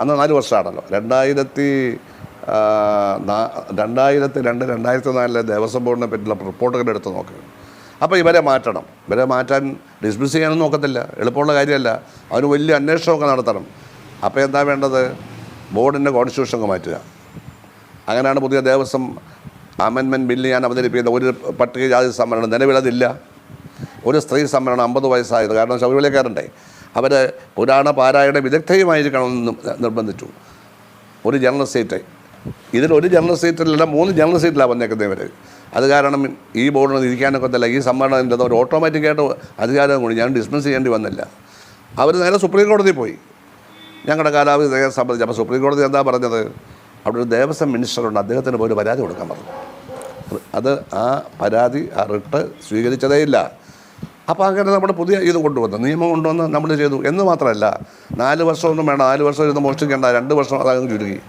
അന്ന് 4 വർഷമാണല്ലോ, 2002-2004 ദേവസ്വം ബോർഡിനെ പറ്റിയുള്ള റിപ്പോർട്ടുകൾ എടുത്ത് നോക്കുക. അപ്പോൾ ഇവരെ മാറ്റണം. ഇവരെ മാറ്റാൻ ഡിസ്മിസ് ചെയ്യാനൊന്നും നോക്കത്തില്ല, എളുപ്പമുള്ള കാര്യമല്ല. അതിന് വലിയ അന്വേഷണമൊക്കെ നടത്തണം. അപ്പോൾ എന്താ വേണ്ടത്? ബോർഡിൻ്റെ കോൺസ്റ്റിറ്റ്യൂഷൻ മാറ്റുക. അങ്ങനെയാണ് പുതിയ ദേവസ്വം അമെൻമെൻറ്റ് ബില്ല് ഞാൻ അവതരിപ്പിക്കുന്നത്. ഒരു പട്ടികജാതി സംവരണം നിലവിലതില്ല. ഒരു സ്ത്രീ സംവരണം 50 വയസ്സായത്, കാരണം ശബരിമലക്കാരുണ്ടേ, അവർ പുരാണ പാരായണ വിദഗ്ധയുമായിരിക്കണമെന്ന് നിർബന്ധിച്ചു. ഒരു ജനറൽ സീറ്റ്, ഇതിലൊരു ജനറൽ സീറ്റിലല്ല 3 ജനറൽ സീറ്റിലാണ് വന്നേക്കുന്നവർ. അത് കാരണം ഈ ബോർഡിന് ഇരിക്കാനൊക്കത്തില്ല. ഈ സംവരണത്തിൻ്റെ ഒരു ഓട്ടോമാറ്റിക്കായിട്ട് അധികാരം കൂടി ഞാൻ ഡിസ്മിസ് ചെയ്യേണ്ടി വന്നില്ല. അവർ നേരെ സുപ്രീം കോടതിയിൽ പോയി ഞങ്ങളുടെ കാലാവധി സംബന്ധിച്ച്. അപ്പോൾ സുപ്രീം കോടതി എന്താ പറഞ്ഞത്? അവിടെ ഒരു ദേവസ്വം മിനിസ്റ്ററുണ്ട്, അദ്ദേഹത്തിന് പോലും പരാതി കൊടുക്കാൻ പറഞ്ഞു. അത് ആ പരാതി, ആ റിട്ട് സ്വീകരിച്ചതേയില്ല. അപ്പോൾ അങ്ങനെ നമ്മൾ പുതിയ ഇത് കൊണ്ടുവന്നു, നിയമം കൊണ്ടുവന്ന് നമ്മൾ ചെയ്തു എന്ന് മാത്രമല്ല, 4 വർഷമൊന്നും വേണം. 4 വർഷം ഇരുന്ന് മോഷ്ടിക്കേണ്ട, 2 വർഷം അതങ്ങ് ചുരുക്കി.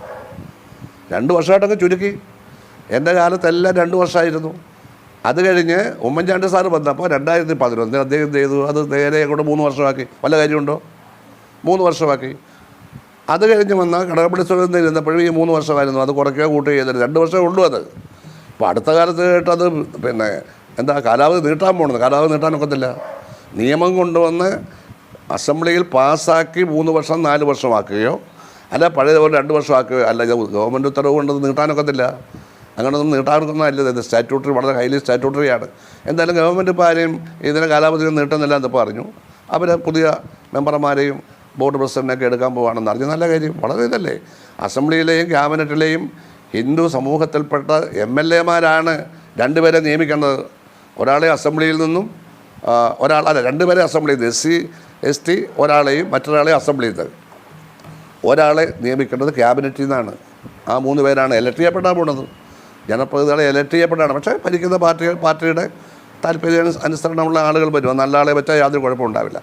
2 വർഷമായിട്ടങ്ങ് ചുരുക്കി. എൻ്റെ കാലത്തെല്ലാം 2 വർഷമായിരുന്നു. അത് കഴിഞ്ഞ് ഉമ്മൻചാണ്ടി സാറ് വന്നപ്പോൾ 2011 അദ്ദേഹം ചെയ്തു, അത് നേരെ കൂടെ 3 വർഷമാക്കി. വല്ല കാര്യമുണ്ടോ? 3 വർഷമാക്കി. അത് കഴിഞ്ഞ് വന്ന കടകംപള്ളി സുരേന്ദ്രൻ ഇരുന്നപ്പോഴും ഈ 3 വർഷമായിരുന്നു. അത് കുറയ്ക്കുക കൂട്ടുക ചെയ്തത് 2 വർഷമേ ഉള്ളൂ. അത് ഇപ്പോൾ അടുത്ത കാലത്തായിട്ടത് പിന്നെ എന്താ കാലാവധി നീട്ടാൻ പോകുന്നത്. കാലാവധി നീട്ടാനൊക്കത്തില്ല. നിയമം കൊണ്ടുവന്ന് അസംബ്ലിയിൽ പാസ്സാക്കി 3 വർഷം 4 വർഷമാക്കുകയോ അല്ല പഴയതുപോലെ 2 വർഷം ആക്കുക, അല്ല ഗവൺമെൻറ് ഉത്തരവ് കൊണ്ടത് നീട്ടാനൊക്കത്തില്ല. അങ്ങനെയൊന്നും നീട്ടാനൊക്കൊന്നും അല്ല. ഇത് സ്റ്റാറ്റ്യൂട്ടറി വളരെ ഹൈലി സ്റ്റാറ്റ്യൂട്ടറിയാണ്. എന്തായാലും ഗവൺമെൻറ് ഇപ്പോൾ ആരെയും ഇതിനെ കാലാവധി നീട്ടുന്നില്ല എന്ന് പറഞ്ഞു. അവർ പുതിയ മെമ്പർമാരെയും ബോർഡ് പ്രസിഡൻ്റൊക്കെ എടുക്കാൻ പോവുകയാണെന്ന് അറിഞ്ഞ് നല്ല കാര്യം, വളരെ ഇതല്ലേ. അസംബ്ലിയിലെയും ക്യാബിനറ്റിലെയും ഹിന്ദു സമൂഹത്തിൽപ്പെട്ട MLA-മാരാണ് 2 പേരെ നിയമിക്കേണ്ടത്. ഒരാളെ അസംബ്ലിയിൽ നിന്നും അല്ല 2 പേരെ അസംബ്ലിയിൽ നിന്ന് SC ST ഒരാളെയും മറ്റൊരാളെ അസംബ്ലിയിൽ നിന്ന് ഒരാളെ നിയമിക്കേണ്ടത് ക്യാബിനറ്റിൽ നിന്നാണ്. ആ 3 പേരാണ് എലക്ട് ചെയ്യപ്പെടാൻ പോകുന്നത്. ജനപ്രതിനിധികളെ എലക്ട് ചെയ്യപ്പെടാണ്. പക്ഷേ ഭരിക്കുന്ന പാർട്ടിയുടെ താല്പര്യ അനുസരണമുള്ള ആളുകൾ വരും. നല്ല ആളെ വെച്ചാൽ യാതൊരു കുഴപ്പമുണ്ടാവില്ല.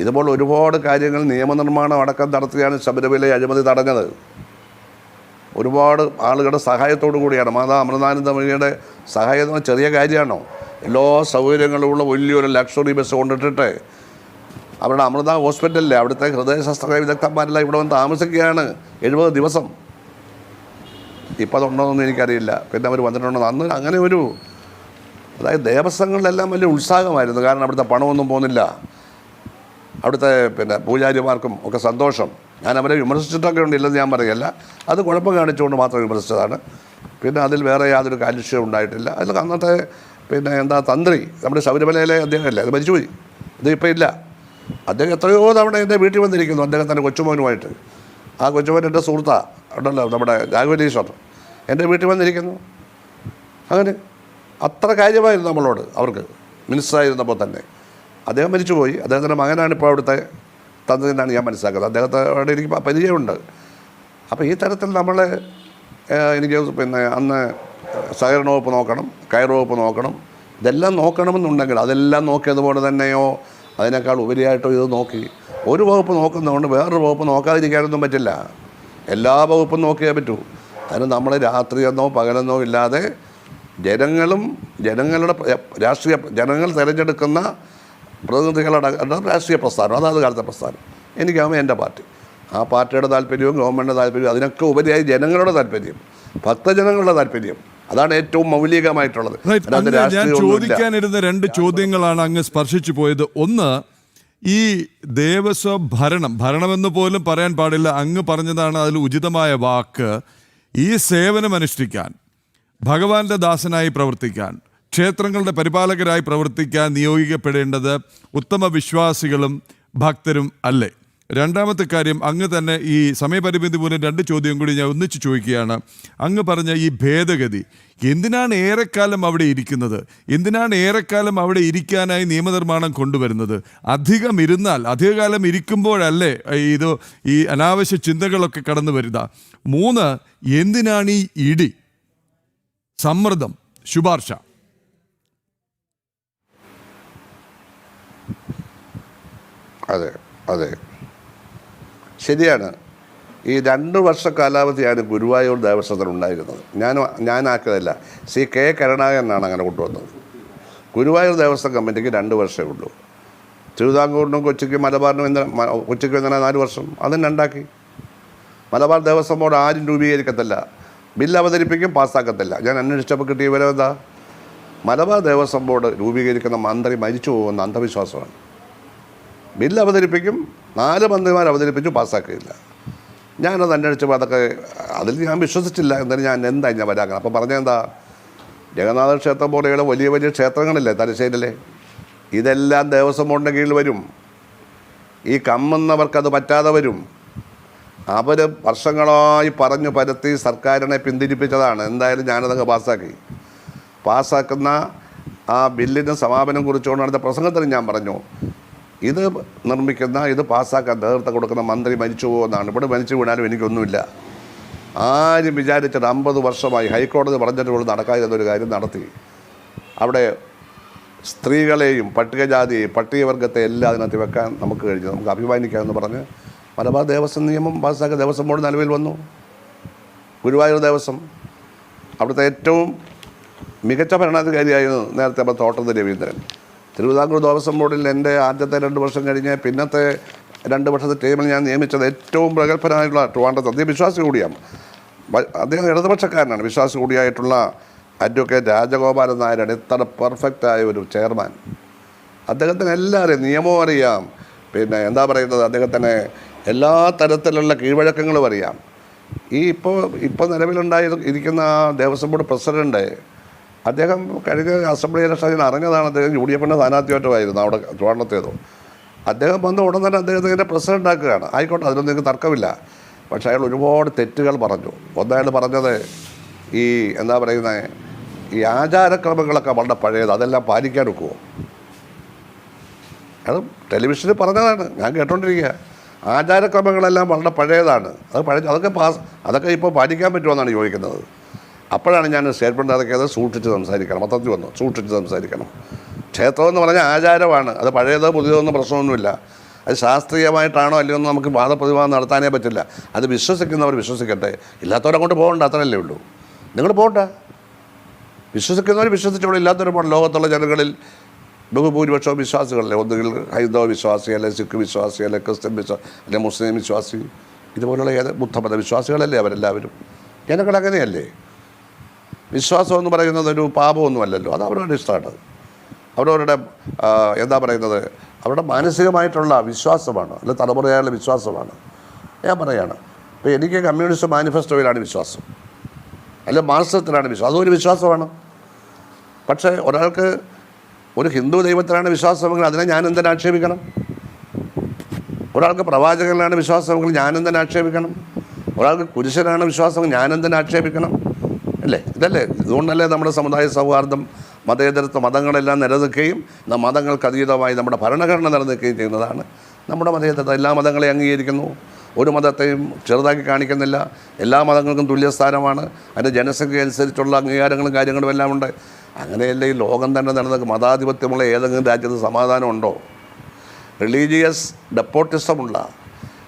ഇതുപോലെ ഒരുപാട് കാര്യങ്ങൾ നിയമനിർമ്മാണം അടക്കം നടത്തിയാണ് ശബരിമല അഴിമതി തടഞ്ഞത്. ഒരുപാട് ആളുകളുടെ സഹായത്തോടു കൂടിയാണ്. മാതാ അമൃതാനന്ദമയിയുടെ സഹായം ചെറിയ കാര്യമാണോ? എല്ലാ സൗകര്യങ്ങളുമുള്ള വലിയൊരു ലക്ഷറി ബസ് കൊണ്ടിട്ടിട്ട് അവരുടെ അമൃത ഹോസ്പിറ്റലിലെ അവിടുത്തെ ഹൃദയ ശസ്ത്രക്രിയ വിദഗ്ധന്മാരെല്ലാം ഇവിടെ വന്ന് താമസിക്കുകയാണ് 70 ദിവസം. ഇപ്പോൾ അതുണ്ടോയെന്നൊന്നും എനിക്കറിയില്ല. പിന്നെ അവർ വന്നിട്ടുണ്ടെന്ന് അന്ന് അങ്ങനെ ഒരു അതായത് ദേവസ്വങ്ങളിലെല്ലാം വലിയ ഉത്സാഹമായിരുന്നു. കാരണം അവിടുത്തെ പണമൊന്നും പോകുന്നില്ല. അവിടുത്തെ പൂജാരിമാർക്കും ഒക്കെ സന്തോഷം. ഞാൻ അവരെ വിമർശിച്ചിട്ടൊക്കെ ഉണ്ട്, ഇല്ലെന്ന് ഞാൻ പറയുകയല്ല. അത് കുഴപ്പം കാണിച്ചുകൊണ്ട് മാത്രം വിമർശിച്ചതാണ്. പിന്നെ അതിൽ വേറെ യാതൊരു കാലുഷ്യം ഉണ്ടായിട്ടില്ല. അതിൽ അന്നത്തെ തന്ത്രി നമ്മുടെ ശബരിമലയിലെ അദ്ദേഹമല്ലേ, അത് മരിച്ചുപോയി. ഇതിപ്പോൾ ഇല്ല. അദ്ദേഹം എത്രയോ തവണ എൻ്റെ വീട്ടിൽ വന്നിരിക്കുന്നു, അദ്ദേഹത്തിൻ്റെ കൊച്ചുമോനുമായിട്ട്. ആ കൊച്ചുമോൻ എൻ്റെ സുഹൃത്താണ്, ഉണ്ടല്ലോ നമ്മുടെ രാഘവനീശ്വർ, എൻ്റെ വീട്ടിൽ വന്നിരിക്കുന്നു. അങ്ങനെ അത്ര കാര്യമായിരുന്നു നമ്മളോട് അവർക്ക് മിനിസ്റ്ററായിരുന്നപ്പോൾ തന്നെ. അദ്ദേഹം മരിച്ചുപോയി. അദ്ദേഹത്തിൻ്റെ മകനാണ് ഇപ്പോൾ അവിടുത്തെ തന്ത്രി എന്നാണ് ഞാൻ മനസ്സിലാക്കുന്നത്. അദ്ദേഹത്തോടെ എനിക്ക് പരിചയമുണ്ട്. അപ്പോൾ ഈ തരത്തിൽ നമ്മൾ എനിക്ക് അന്ന് സഹകരണ വകുപ്പ് നോക്കണം, കയർ വകുപ്പ് നോക്കണം. ഇതെല്ലാം നോക്കണമെന്നുണ്ടെങ്കിൽ അതെല്ലാം നോക്കിയതുപോലെ തന്നെയോ അതിനേക്കാൾ ഉപരിയായിട്ടോ ഇത് നോക്കി. ഒരു വകുപ്പ് നോക്കുന്നതുകൊണ്ട് വേറൊരു വകുപ്പ് നോക്കാതിരിക്കാനൊന്നും പറ്റില്ല. എല്ലാ വകുപ്പും നോക്കിയേ പറ്റൂ. അതിന് നമ്മൾ രാത്രിയെന്നോ പകലെന്നോ ഇല്ലാതെ ജനങ്ങൾ തിരഞ്ഞെടുക്കുന്ന പ്രതിനിധികളുടെ രാഷ്ട്രീയ പ്രസ്ഥാനം, അതാത് കാലത്തെ പ്രസ്ഥാനം. എനിക്കാവുമ്പോൾ എൻ്റെ പാർട്ടി, ആ പാർട്ടിയുടെ താല്പര്യവും ഗവൺമെൻറ്റിൻ്റെ താല്പര്യവും അതിനൊക്കെ ഉപരിയായി ജനങ്ങളുടെ താല്പര്യം, ഭക്തജനങ്ങളുടെ താല്പര്യം, അതാണ് ഏറ്റവും മൗലികമായിട്ടുള്ളത്. ഞാൻ ചോദിക്കാനിരുന്ന 2 ചോദ്യങ്ങളാണ് അങ്ങ് സ്പർശിച്ചു പോയത്. ഒന്ന്, ഈ ദേവസ്വം ഭരണമെന്ന് പോലും പറയാൻ പാടില്ല, അങ്ങ് പറഞ്ഞതാണ് അതിൽ ഉചിതമായ വാക്ക്. ഈ സേവനമനുഷ്ഠിക്കാൻ, ഭഗവാന്റെ ദാസനായി പ്രവർത്തിക്കാൻ, ക്ഷേത്രങ്ങളുടെ പരിപാലകരായി പ്രവർത്തിക്കാൻ നിയോഗിക്കപ്പെടേണ്ടത് ഉത്തമ വിശ്വാസികളും ഭക്തരും അല്ലേ? രണ്ടാമത്തെ കാര്യം, അങ്ങ് തന്നെ ഈ സമയപരിമിതി മൂലം 2 ചോദ്യം കൂടി ഞാൻ ഒന്നിച്ച് ചോദിക്കുകയാണ്. അങ്ങ് പറഞ്ഞ ഈ ഭേദഗതി എന്തിനാണ് ഏറെക്കാലം അവിടെ ഇരിക്കുന്നത്? എന്തിനാണ് ഏറെക്കാലം അവിടെ ഇരിക്കാനായി നിയമനിർമ്മാണം കൊണ്ടുവരുന്നത്? അധികകാലം ഇരിക്കുമ്പോഴല്ലേ ഈ അനാവശ്യ ചിന്തകളൊക്കെ കടന്നു വരുക? 3, എന്തിനാണ് ഈ ഇടി, സമ്മർദ്ദം, ശുപാർശ? അതെ, ശരിയാണ്. ഈ 2 വർഷ കാലാവധിയാണ് ഗുരുവായൂർ ദേവസ്വത്തിനുണ്ടായിരുന്നത്. ഞാനാക്കിയതല്ല, K കരുണാകരനാണ് അങ്ങനെ കൊണ്ടുവന്നത്. ഗുരുവായൂർ ദേവസ്വം കമ്മിറ്റിക്ക് 2 വർഷമേ ഉള്ളൂ. തിരുവിതാംകൂറിനും കൊച്ചിക്കും കൊച്ചിക്കും 4 വർഷം, അതും 2ആക്കി. മലബാർ ദേവസ്വം ബോർഡ് ആരും രൂപീകരിക്കത്തില്ല, ബില്ല് അവതരിപ്പിക്കും, പാസ്സാക്കത്തില്ല. ഞാൻ അന്വേഷിച്ചപ്പോൾ കിട്ടിയ വിവരം എന്താ? മലബാർ ദേവസ്വം ബോർഡ് രൂപീകരിക്കുന്ന മന്ത്രി മരിച്ചു പോകുന്ന അന്ധവിശ്വാസമാണ്. ബില്ല് അവതരിപ്പിക്കും, 4 മന്ത്രിമാർ അവതരിപ്പിച്ചു, പാസ്സാക്കിയില്ല. ഞാനത് അന്വേഷിച്ചപ്പോൾ അതിൽ ഞാൻ വിശ്വസിച്ചില്ല. എന്തായാലും ഞാൻ ഞാൻ വരാക്കണം. അപ്പോൾ പറഞ്ഞെന്താ, ജഗന്നാഥ ക്ഷേത്രം പോലെയുള്ള വലിയ വലിയ ക്ഷേത്രങ്ങളില്ലേ തലശ്ശേരിയിലെ, ഇതെല്ലാം ദേവസ്വം ബോർഡിൻ്റെ കീഴിൽ വരും. ഈ കമ്മുന്നവർക്കത് പറ്റാതെ വരും. അവർ വർഷങ്ങളായി പറഞ്ഞു പരത്തി സർക്കാരിനെ പിന്തിരിപ്പിച്ചതാണ്. എന്തായാലും ഞാനതങ്ങ് പാസ്സാക്കുന്ന ആ ബില്ലിന് സമാപനം കുറിച്ചുകൊണ്ട് നടന്ന പ്രസംഗത്തിൽ ഞാൻ പറഞ്ഞു, ഇത് നിർമ്മിക്കുന്ന, ഇത് പാസ്സാക്കാൻ നേതൃത്വം കൊടുക്കുന്ന മന്ത്രി മരിച്ചു പോകുന്നതാണ്. ഇവിടെ മരിച്ചു വീണാലും എനിക്കൊന്നുമില്ല. ആരും വിചാരിച്ചിട്ട് 50 വർഷമായി ഹൈക്കോടതി പറഞ്ഞിട്ട് പോലും നടക്കാതിരുന്നൊരു കാര്യം നടത്തി. അവിടെ സ്ത്രീകളെയും പട്ടികജാതിയെയും പട്ടികവർഗത്തെ എല്ലാം അതിനകത്ത് വെക്കാൻ നമുക്ക് കഴിഞ്ഞു, നമുക്ക് അഭിമാനിക്കാമെന്ന് പറഞ്ഞ് മലബാർ ദേവസ്വം നിയമം പാസ്സാക്കിയ ദേവസ്വം ബോർഡ് നിലവിൽ വന്നു. ഗുരുവായൂർ ദേവസ്വം അവിടുത്തെ ഏറ്റവും മികച്ച ഭരണാധികാരിയായിരുന്നു നേരത്തെ തോട്ടത്തിൽ രവീന്ദ്രൻ. തിരുവിതാംകൂർ ദേവസ്വം ബോർഡിൽ എൻ്റെ ആദ്യത്തെ 2 വർഷം കഴിഞ്ഞ് പിന്നത്തെ 2 വർഷത്തെ ടീമിൽ ഞാൻ നിയമിച്ചത് ഏറ്റവും പ്രഗത്ഭനായിട്ടുള്ള ട്രിവാൻഡ്രത്ത്, അദ്ദേഹം വിശ്വാസി കൂടിയാണ്, അദ്ദേഹം ഇടതുപക്ഷക്കാരനാണ്, വിശ്വാസി കൂടിയായിട്ടുള്ള അഡ്വക്കേറ്റ് രാജഗോപാലൻ നായരാണ് ഇത്ര പെർഫെക്റ്റായ ഒരു ചെയർമാൻ. അദ്ദേഹത്തിന് എല്ലാവരെയും നിയമവും അറിയാം. അദ്ദേഹത്തിന് എല്ലാ തരത്തിലുള്ള കീഴ്വഴക്കങ്ങളും അറിയാം. ഇപ്പോൾ ഇരിക്കുന്ന ദേവസ്വം ബോർഡ് പ്രസിഡന്റ് അദ്ദേഹം കഴിഞ്ഞ അസംബ്ലി ഇലക്ഷനിൽ അറിഞ്ഞതാണ്. അദ്ദേഹം UDF സ്ഥാനാർത്ഥിയായിട്ടുമായിരുന്നു അവിടെ ട്രിവാൻഡ്രത്തേതോ. അദ്ദേഹം വന്ന ഉടൻ തന്നെ അദ്ദേഹത്തിൻ്റെ പ്രസിഡന്റ് ആക്കുകയാണ്. ആയിക്കോട്ടെ, അതിലൊന്നും നിങ്ങൾക്ക് തർക്കമില്ല. പക്ഷേ അയാൾ ഒരുപാട് തെറ്റുകൾ പറഞ്ഞു. ഒന്നയാൾ പറഞ്ഞത് എന്താ പറയുന്നത്, ഈ ആചാരക്രമങ്ങളൊക്കെ വളരെ പഴയത്, അതെല്ലാം പാലിക്കാൻ ഒക്കുമോ? അത് ടെലിവിഷനിൽ പറഞ്ഞതാണ്, ഞാൻ കേട്ടോണ്ടിരിക്കുക. ആചാരക്രമങ്ങളെല്ലാം വളരെ പഴയതാണ്, അതൊക്കെ ഇപ്പോൾ പാലിക്കാൻ പറ്റുമെന്നാണ് ചോദിക്കുന്നത്. അപ്പോഴാണ് ഞാൻ സ്റ്റേറ്റ്മെൻറ്റ് ഇറക്കിയത്, സൂക്ഷിച്ച് സംസാരിക്കണം. മൊത്തത്തിൽ വന്നു, സൂക്ഷിച്ച് സംസാരിക്കണം. ക്ഷേത്രം എന്ന് പറഞ്ഞാൽ ആചാരമാണ്, അത് പഴയതോ പുതിയതോ ഒന്നും പ്രശ്നമൊന്നുമില്ല. അത് ശാസ്ത്രീയമായിട്ടാണോ അല്ലയോ എന്ന് നമുക്ക് വാദപ്രതിവാദം നടത്താനേ പറ്റില്ല. അത് വിശ്വസിക്കുന്നവർ വിശ്വസിക്കട്ടെ, ഇല്ലാത്തവരങ്ങോട്ട് പോകണ്ട, അത്രയല്ലേ ഉള്ളൂ. നിങ്ങൾ പോകണ്ട, വിശ്വസിക്കുന്നവർ വിശ്വസിച്ചോളൂ, ഇല്ലാത്തവർ പോകണം. ലോകത്തുള്ള ജനങ്ങളിൽ ബഹുഭൂരിപക്ഷവും വിശ്വാസികളല്ലേ, ഒന്നുകിൽ ഹൈന്ദവ വിശ്വാസി, അല്ലെങ്കിൽ സിഖ് വിശ്വാസി, അല്ലെങ്കിൽ ക്രിസ്ത്യൻ വിശ്വാസി, അല്ലെങ്കിൽ മുസ്ലിം വിശ്വാസി, ഇതുപോലുള്ള ബുദ്ധമത വിശ്വാസികളല്ലേ അവരെല്ലാവരും. ജനങ്ങൾ അങ്ങനെയല്ലേ. വിശ്വാസം എന്ന് പറയുന്നത് ഒരു പാപമൊന്നുമല്ലല്ലോ, അത് അവരുടെ ഇഷ്ടമാണ്, അവരവരുടെ എന്താ പറയുന്നത്, അവരുടെ മാനസികമായിട്ടുള്ള വിശ്വാസമാണ്, അല്ലെങ്കിൽ തലമുറയായുള്ള വിശ്വാസമാണ്. ഞാൻ പറയുകയാണ്, ഇപ്പോൾ എനിക്ക് കമ്മ്യൂണിസ്റ്റ് മാനിഫെസ്റ്റോയിലാണ് വിശ്വാസം, അല്ല മാർക്സിസത്തിലാണ് വിശ്വാസം, അതൊരു വിശ്വാസമാണ്. പക്ഷേ ഒരാൾക്ക് ഒരു ഹിന്ദു ദൈവത്തിലാണ് വിശ്വാസമെങ്കിൽ അതിനെ ഞാൻ എന്തിനാ ആക്ഷേപിക്കണം? ഒരാൾക്ക് പ്രവാചകനിലാണ് വിശ്വാസമെങ്കിൽ ഞാൻ എന്തിനാ ആക്ഷേപിക്കണം? ഒരാൾക്ക് കുരിശനാണ് വിശ്വാസമെങ്കിൽ ഞാൻ എന്തിനാ ആക്ഷേപിക്കണം? അല്ലേ? ഇതുകൊണ്ടല്ലേ നമ്മുടെ സമുദായ സൗഹാർദ്ദം, മതേതരത്വ, മതങ്ങളെല്ലാം നിലനിൽക്കുകയും മതങ്ങൾക്ക് അതീതമായി നമ്മുടെ ഭരണഘടന നിലനിൽക്കുകയും ചെയ്യുന്നതാണ് നമ്മുടെ മതേതരത്വം. എല്ലാ മതങ്ങളെയും അംഗീകരിക്കുന്നു, ഒരു മതത്തെയും ചെറുതാക്കി കാണിക്കുന്നില്ല. എല്ലാ മതങ്ങൾക്കും തുല്യസ്ഥാനമാണ്. അതിൻ്റെ ജനസംഖ്യ അനുസരിച്ചുള്ള അംഗീകാരങ്ങളും കാര്യങ്ങളും എല്ലാം ഉണ്ട്. അങ്ങനെയല്ലേ ഈ ലോകം തന്നെ നിലനിൽക്കും. മതാധിപത്യമുള്ള ഏതെങ്കിലും രാജ്യത്ത് സമാധാനമുണ്ടോ? റിലീജിയസ് ഡെപ്പോട്ടിസമുള്ള,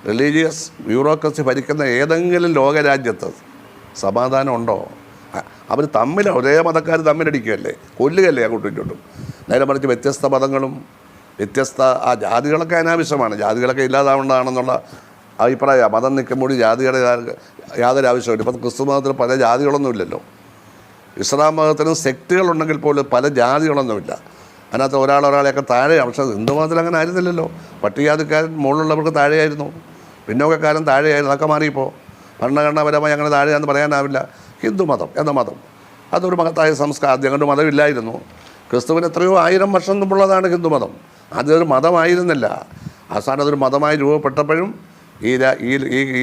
റിലീജിയസ് ബ്യൂറോക്രസി ഭരിക്കുന്ന ഏതെങ്കിലും ലോകരാജ്യത്ത് സമാധാനം ഉണ്ടോ? അവർ ഒരേ മതക്കാർ തമ്മിലടിക്കുകയല്ലേ, കൊല്ലുകയല്ലേ അങ്ങോട്ടും ഇങ്ങോട്ടും. നേരെ മറിച്ച് വ്യത്യസ്ത മതങ്ങളും വ്യത്യസ്ത ജാതികളൊക്കെ അനാവശ്യമാണ്, ജാതികളൊക്കെ ഇല്ലാതാവേണ്ടതാണെന്നുള്ള അഭിപ്രായമാണ്. മതം നിൽക്കുമ്പോൾ ജാതിയുടെ യാതൊരു ആവശ്യമില്ല. ഇപ്പം ക്രിസ്തു മതത്തിൽ പല ജാതികളൊന്നുമില്ലല്ലോ. ഇസ്ലാം മതത്തിനും സെക്റ്റുകളുണ്ടെങ്കിൽ പോലും പല ജാതികളൊന്നുമില്ല. അതിനകത്ത് ഒരാളെയൊക്കെ താഴെയാണ്. പക്ഷേ ഹിന്ദു മതത്തിൽ അങ്ങനെ ആയിരുന്നില്ലല്ലോ. പട്ടികജാതിക്കാരൻ മുകളിലുള്ളവർക്ക് താഴെയായിരുന്നു, പിന്നോക്കക്കാരൻ താഴെയായിരുന്നു. അതൊക്കെ മാറിയിപ്പോൾ ഭരണഘടനാപരമായി അങ്ങനെ താഴെയാണെന്ന് പറയാനാവില്ല. ഹിന്ദു മതം എന്ന മതം അതൊരു മഹത്തായ സംസ്കാരം. ഞങ്ങളുടെ മതമില്ലായിരുന്നു. ക്രിസ്തുവിന് എത്രയോ 1000 വർഷം മുമ്പുള്ളതാണ് ഹിന്ദു മതം. അതൊരു മതമായിരുന്നില്ല. അവസാനം അതൊരു മതമായി രൂപപ്പെട്ടപ്പോഴും ഈ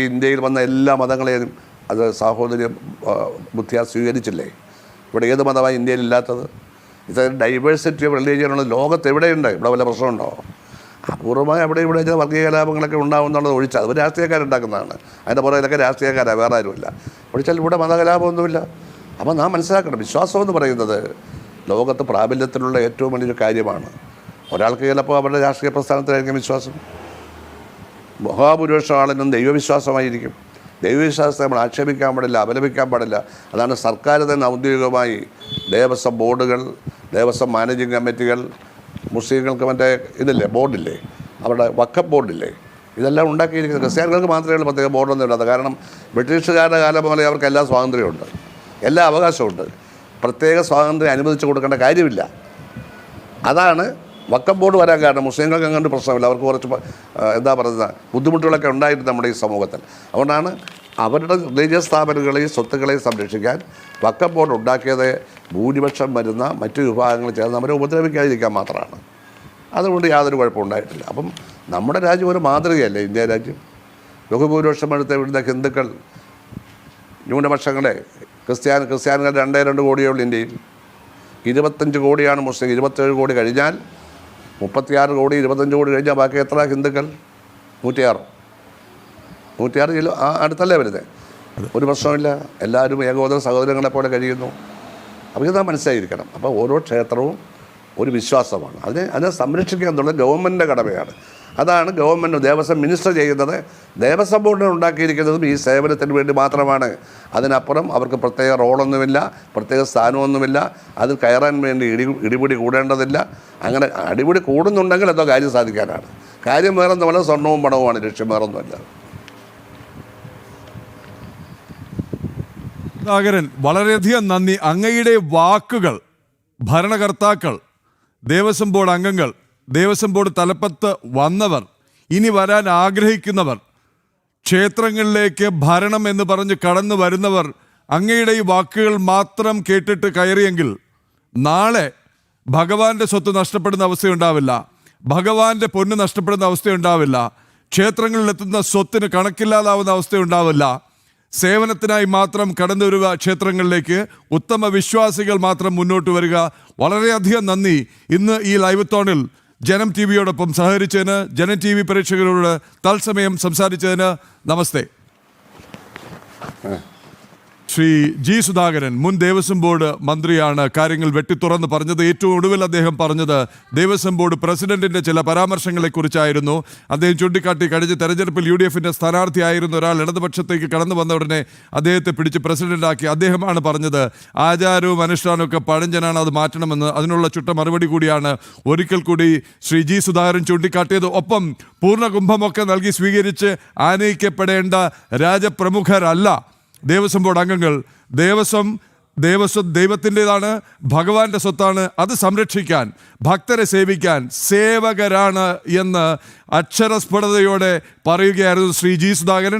ഇന്ത്യയിൽ വന്ന എല്ലാ മതങ്ങളെയും അത് സാഹോദര്യ ബുദ്ധിയാ സ്വീകരിച്ചില്ലേ. ഇവിടെ ഏത് മതമായി ഇന്ത്യയിൽ ഇല്ലാത്തത്? ഇത്തരം ഡൈവേഴ്സിറ്റി ഓഫ് റിലീജിയനുള്ള ലോകത്ത് എവിടെയുണ്ട്? ഇവിടെ വല്ല പ്രശ്നമുണ്ടോ? അപൂർവമായി അവിടെ ഇവിടെ ചില വർഗീയ കലാപങ്ങളൊക്കെ ഉണ്ടാകുമെന്നുള്ളത് ഒഴിച്ചാൽ അത് രാഷ്ട്രീയക്കാരുണ്ടാക്കുന്നതാണ്. അതിൻ്റെ പുറകിലൊക്കെ രാഷ്ട്രീയക്കാരാണ്, വേറെ ആരുമില്ല. ഒഴിച്ചാൽ ഇവിടെ മതകലാപമൊന്നുമില്ല. അപ്പോൾ നാം മനസ്സിലാക്കണം, വിശ്വാസം എന്ന് പറയുന്നത് ലോകത്ത് പ്രാബല്യത്തിലുള്ള ഏറ്റവും വലിയൊരു കാര്യമാണ്. ഒരാൾക്ക് ചിലപ്പോൾ അവരുടെ രാഷ്ട്രീയ പ്രസ്ഥാനത്തിലായിരിക്കും വിശ്വാസം, മഹാഭൂരിപക്ഷം ആളിനും ദൈവവിശ്വാസമായിരിക്കും. ദൈവവിശ്വാസത്തെ നമ്മൾ ആക്ഷേപിക്കാൻ പാടില്ല, അപലപിക്കാൻ പാടില്ല. അതാണ് സർക്കാർ തന്നെ ഔദ്യോഗികമായി ദേവസ്വം ബോർഡുകൾ, ദേവസ്വം മാനേജിങ് കമ്മിറ്റികൾ, മുസ്ലിങ്ങൾക്ക് മറ്റേ ഇതില്ലേ ബോർഡില്ലേ, അവരുടെ വഖഫ് ബോർഡില്ലേ, ഇതെല്ലാം ഉണ്ടാക്കിയിരിക്കുന്നത്. ക്രിസ്ത്യാനികൾക്ക് മാത്രമേ ഉള്ളൂ പ്രത്യേക ബോർഡൊന്നും ഇല്ലാത്ത. കാരണം ബ്രിട്ടീഷുകാരുടെ കാലം പോലെ അവർക്ക് എല്ലാ സ്വാതന്ത്ര്യമുണ്ട്, എല്ലാ അവകാശമുണ്ട്. പ്രത്യേക സ്വാതന്ത്ര്യം അനുവദിച്ചു കൊടുക്കേണ്ട കാര്യമില്ല. അതാണ് വഖഫ് ബോർഡ് വരാൻ കാരണം. മുസ്ലിങ്ങൾക്ക് അങ്ങനെ പ്രശ്നമില്ല, അവർക്ക് കുറച്ച് എന്താ പറയുന്നത് ബുദ്ധിമുട്ടുകളൊക്കെ ഉണ്ടായിട്ട് നമ്മുടെ ഈ സമൂഹത്തിൽ. അതുകൊണ്ടാണ് അവരുടെ റിലീജിയസ് സ്ഥാപനങ്ങളെയും സ്വത്തുക്കളെയും സംരക്ഷിക്കാൻ വഖഫ് ബോർഡ് ഉണ്ടാക്കിയത് ഭൂരിപക്ഷം വരുന്ന മറ്റു വിഭാഗങ്ങൾ ചേർന്ന് അവരെ ഉപദ്രവിക്കാതിരിക്കാൻ മാത്രമാണ്. അതുകൊണ്ട് യാതൊരു കുഴപ്പമുണ്ടായിട്ടില്ല. അപ്പം നമ്മുടെ രാജ്യം ഒരു മാതൃകയല്ലേ ഇന്ത്യ രാജ്യം. ബഹുഭൂരിപക്ഷം ഇവിടുത്തെ ഹിന്ദുക്കൾ, ന്യൂനപക്ഷങ്ങളെ, ക്രിസ്ത്യാനികൾ 2 കോടിയേ ഉള്ളൂ ഇന്ത്യയിൽ. 25 കോടിയാണ് മുസ്ലിം. 27 കോടി കഴിഞ്ഞാൽ 36 കോടി, 25 കോടി കഴിഞ്ഞാൽ ബാക്കി എത്ര ഹിന്ദുക്കൾ? 106 കിലോ അടുത്തല്ലേ വരുന്നത്. ഒരു പ്രശ്നമില്ല, എല്ലാവരും ഏകോദര സഹോദരങ്ങളെ പോലെ കഴിയുന്നു. അപ്പോൾ ഇത് മനസ്സിലായിരിക്കണം. അപ്പോൾ ഓരോ ക്ഷേത്രവും ഒരു വിശ്വാസമാണ്, അതിനെ സംരക്ഷിക്കുക എന്നുള്ളത് ഗവൺമെൻറ്റിൻ്റെ കടമയാണ്. അതാണ് ഗവൺമെൻറ് ദേവസ്വം മിനിസ്റ്റർ ചെയ്യുന്നത്. ദേവസ്വം ബോർഡിനെ ഉണ്ടാക്കിയിരിക്കുന്നതും ഈ സേവനത്തിന് വേണ്ടി മാത്രമാണ്. അതിനപ്പുറം അവർക്ക് പ്രത്യേക റോളൊന്നുമില്ല, പ്രത്യേക സ്ഥാനമൊന്നുമില്ല. അതിൽ കയറാൻ വേണ്ടി ഇടിപിടി കൂടേണ്ടതില്ല. അങ്ങനെ അടിപിടി കൂടുന്നുണ്ടെങ്കിൽ എന്തോ കാര്യം സാധിക്കാനാണ്. കാര്യം വേറൊന്നുമല്ല, സ്വർണവും പണവുമാണ് ലക്ഷ്യം, വേറൊന്നുമല്ല. സാഗരൻ, വളരെയധികം നന്ദി. അങ്ങയുടെ വാക്കുകൾ ഭരണകർത്താക്കൾ, ദേവസ്വം ബോർഡ് അംഗങ്ങൾ, ദേവസ്വം ബോർഡ് തലപ്പത്ത് വന്നവർ, ഇനി വരാൻ ആഗ്രഹിക്കുന്നവർ ക്ഷേത്രങ്ങളിലേക്ക് ഭരണം എന്ന് പറഞ്ഞ് കടന്നു വരുന്നവർ അങ്ങയുടെ ഈ വാക്കുകൾ മാത്രം കേട്ടിട്ട് കയറിയെങ്കിൽ നാളെ ഭഗവാന്റെ സ്വത്ത് നഷ്ടപ്പെടുന്ന അവസ്ഥയുണ്ടാവില്ല, ഭഗവാന്റെ പൊന്ന് നഷ്ടപ്പെടുന്ന അവസ്ഥയുണ്ടാവില്ല, ക്ഷേത്രങ്ങളിലെത്തുന്ന സ്വത്തിന് കണക്കില്ലാതാവുന്ന അവസ്ഥയുണ്ടാവില്ല. സേവനത്തിനായി മാത്രം കടന്നു വരിക ക്ഷേത്രങ്ങളിലേക്ക്, ഉത്തമ വിശ്വാസികൾ മാത്രം മുന്നോട്ട് വരിക. വളരെയധികം നന്ദി ഇന്ന് ഈ ലൈവ് തോണിൽ ജനം ടി വിയോടൊപ്പം സഹകരിച്ചതിന്, ജനം ടി വി പ്രേക്ഷകരോട് തത്സമയം സംസാരിച്ചതിന് നമസ്തേ. ശ്രീ ജി സുധാകരൻ, മുൻ ദേവസ്വം ബോർഡ് മന്ത്രിയാണ്, കാര്യങ്ങൾ വെട്ടിത്തുറന്ന് പറഞ്ഞത്. ഏറ്റവും ഒടുവിൽ അദ്ദേഹം പറഞ്ഞത് ദേവസ്വം ബോർഡ് പ്രസിഡന്റിന്റെ ചില പരാമർശങ്ങളെക്കുറിച്ചായിരുന്നു. അദ്ദേഹം ചൂണ്ടിക്കാട്ടി കഴിഞ്ഞ തെരഞ്ഞെടുപ്പിൽ UDFന്റെ സ്ഥാനാർത്ഥിയായിരുന്ന ഒരാൾ ഇടതുപക്ഷത്തേക്ക് കടന്നു വന്ന ഉടനെ അദ്ദേഹത്തെ പിടിച്ച് പ്രസിഡന്റാക്കി. അദ്ദേഹമാണ് പറഞ്ഞത് ആചാരവും അനുഷ്ഠാനവും ഒക്കെ പഴഞ്ചനാണ്, അത് മാറ്റണമെന്ന്. അതിനുള്ള ചുട്ട മറുപടി കൂടിയാണ് ഒരിക്കൽ കൂടി ശ്രീ ജി സുധാകരൻ ചൂണ്ടിക്കാട്ടിയത്. ഒപ്പം പൂർണ്ണ കുംഭമൊക്കെ നൽകി സ്വീകരിച്ച് ആനയിക്കപ്പെടേണ്ട രാജപ്രമുഖരല്ല ദേവസ്വം ബോർഡ് അംഗങ്ങൾ. ദേവസ്വം ദൈവത്തിൻ്റെതാണ്, ഭഗവാന്റെ സ്വത്താണ്. അത് സംരക്ഷിക്കാൻ, ഭക്തരെ സേവിക്കാൻ സേവകരാണ് എന്ന് അക്ഷരസ്ഫുടതയോടെ പറയുകയായിരുന്നു ശ്രീ ജി സുധാകരൻ.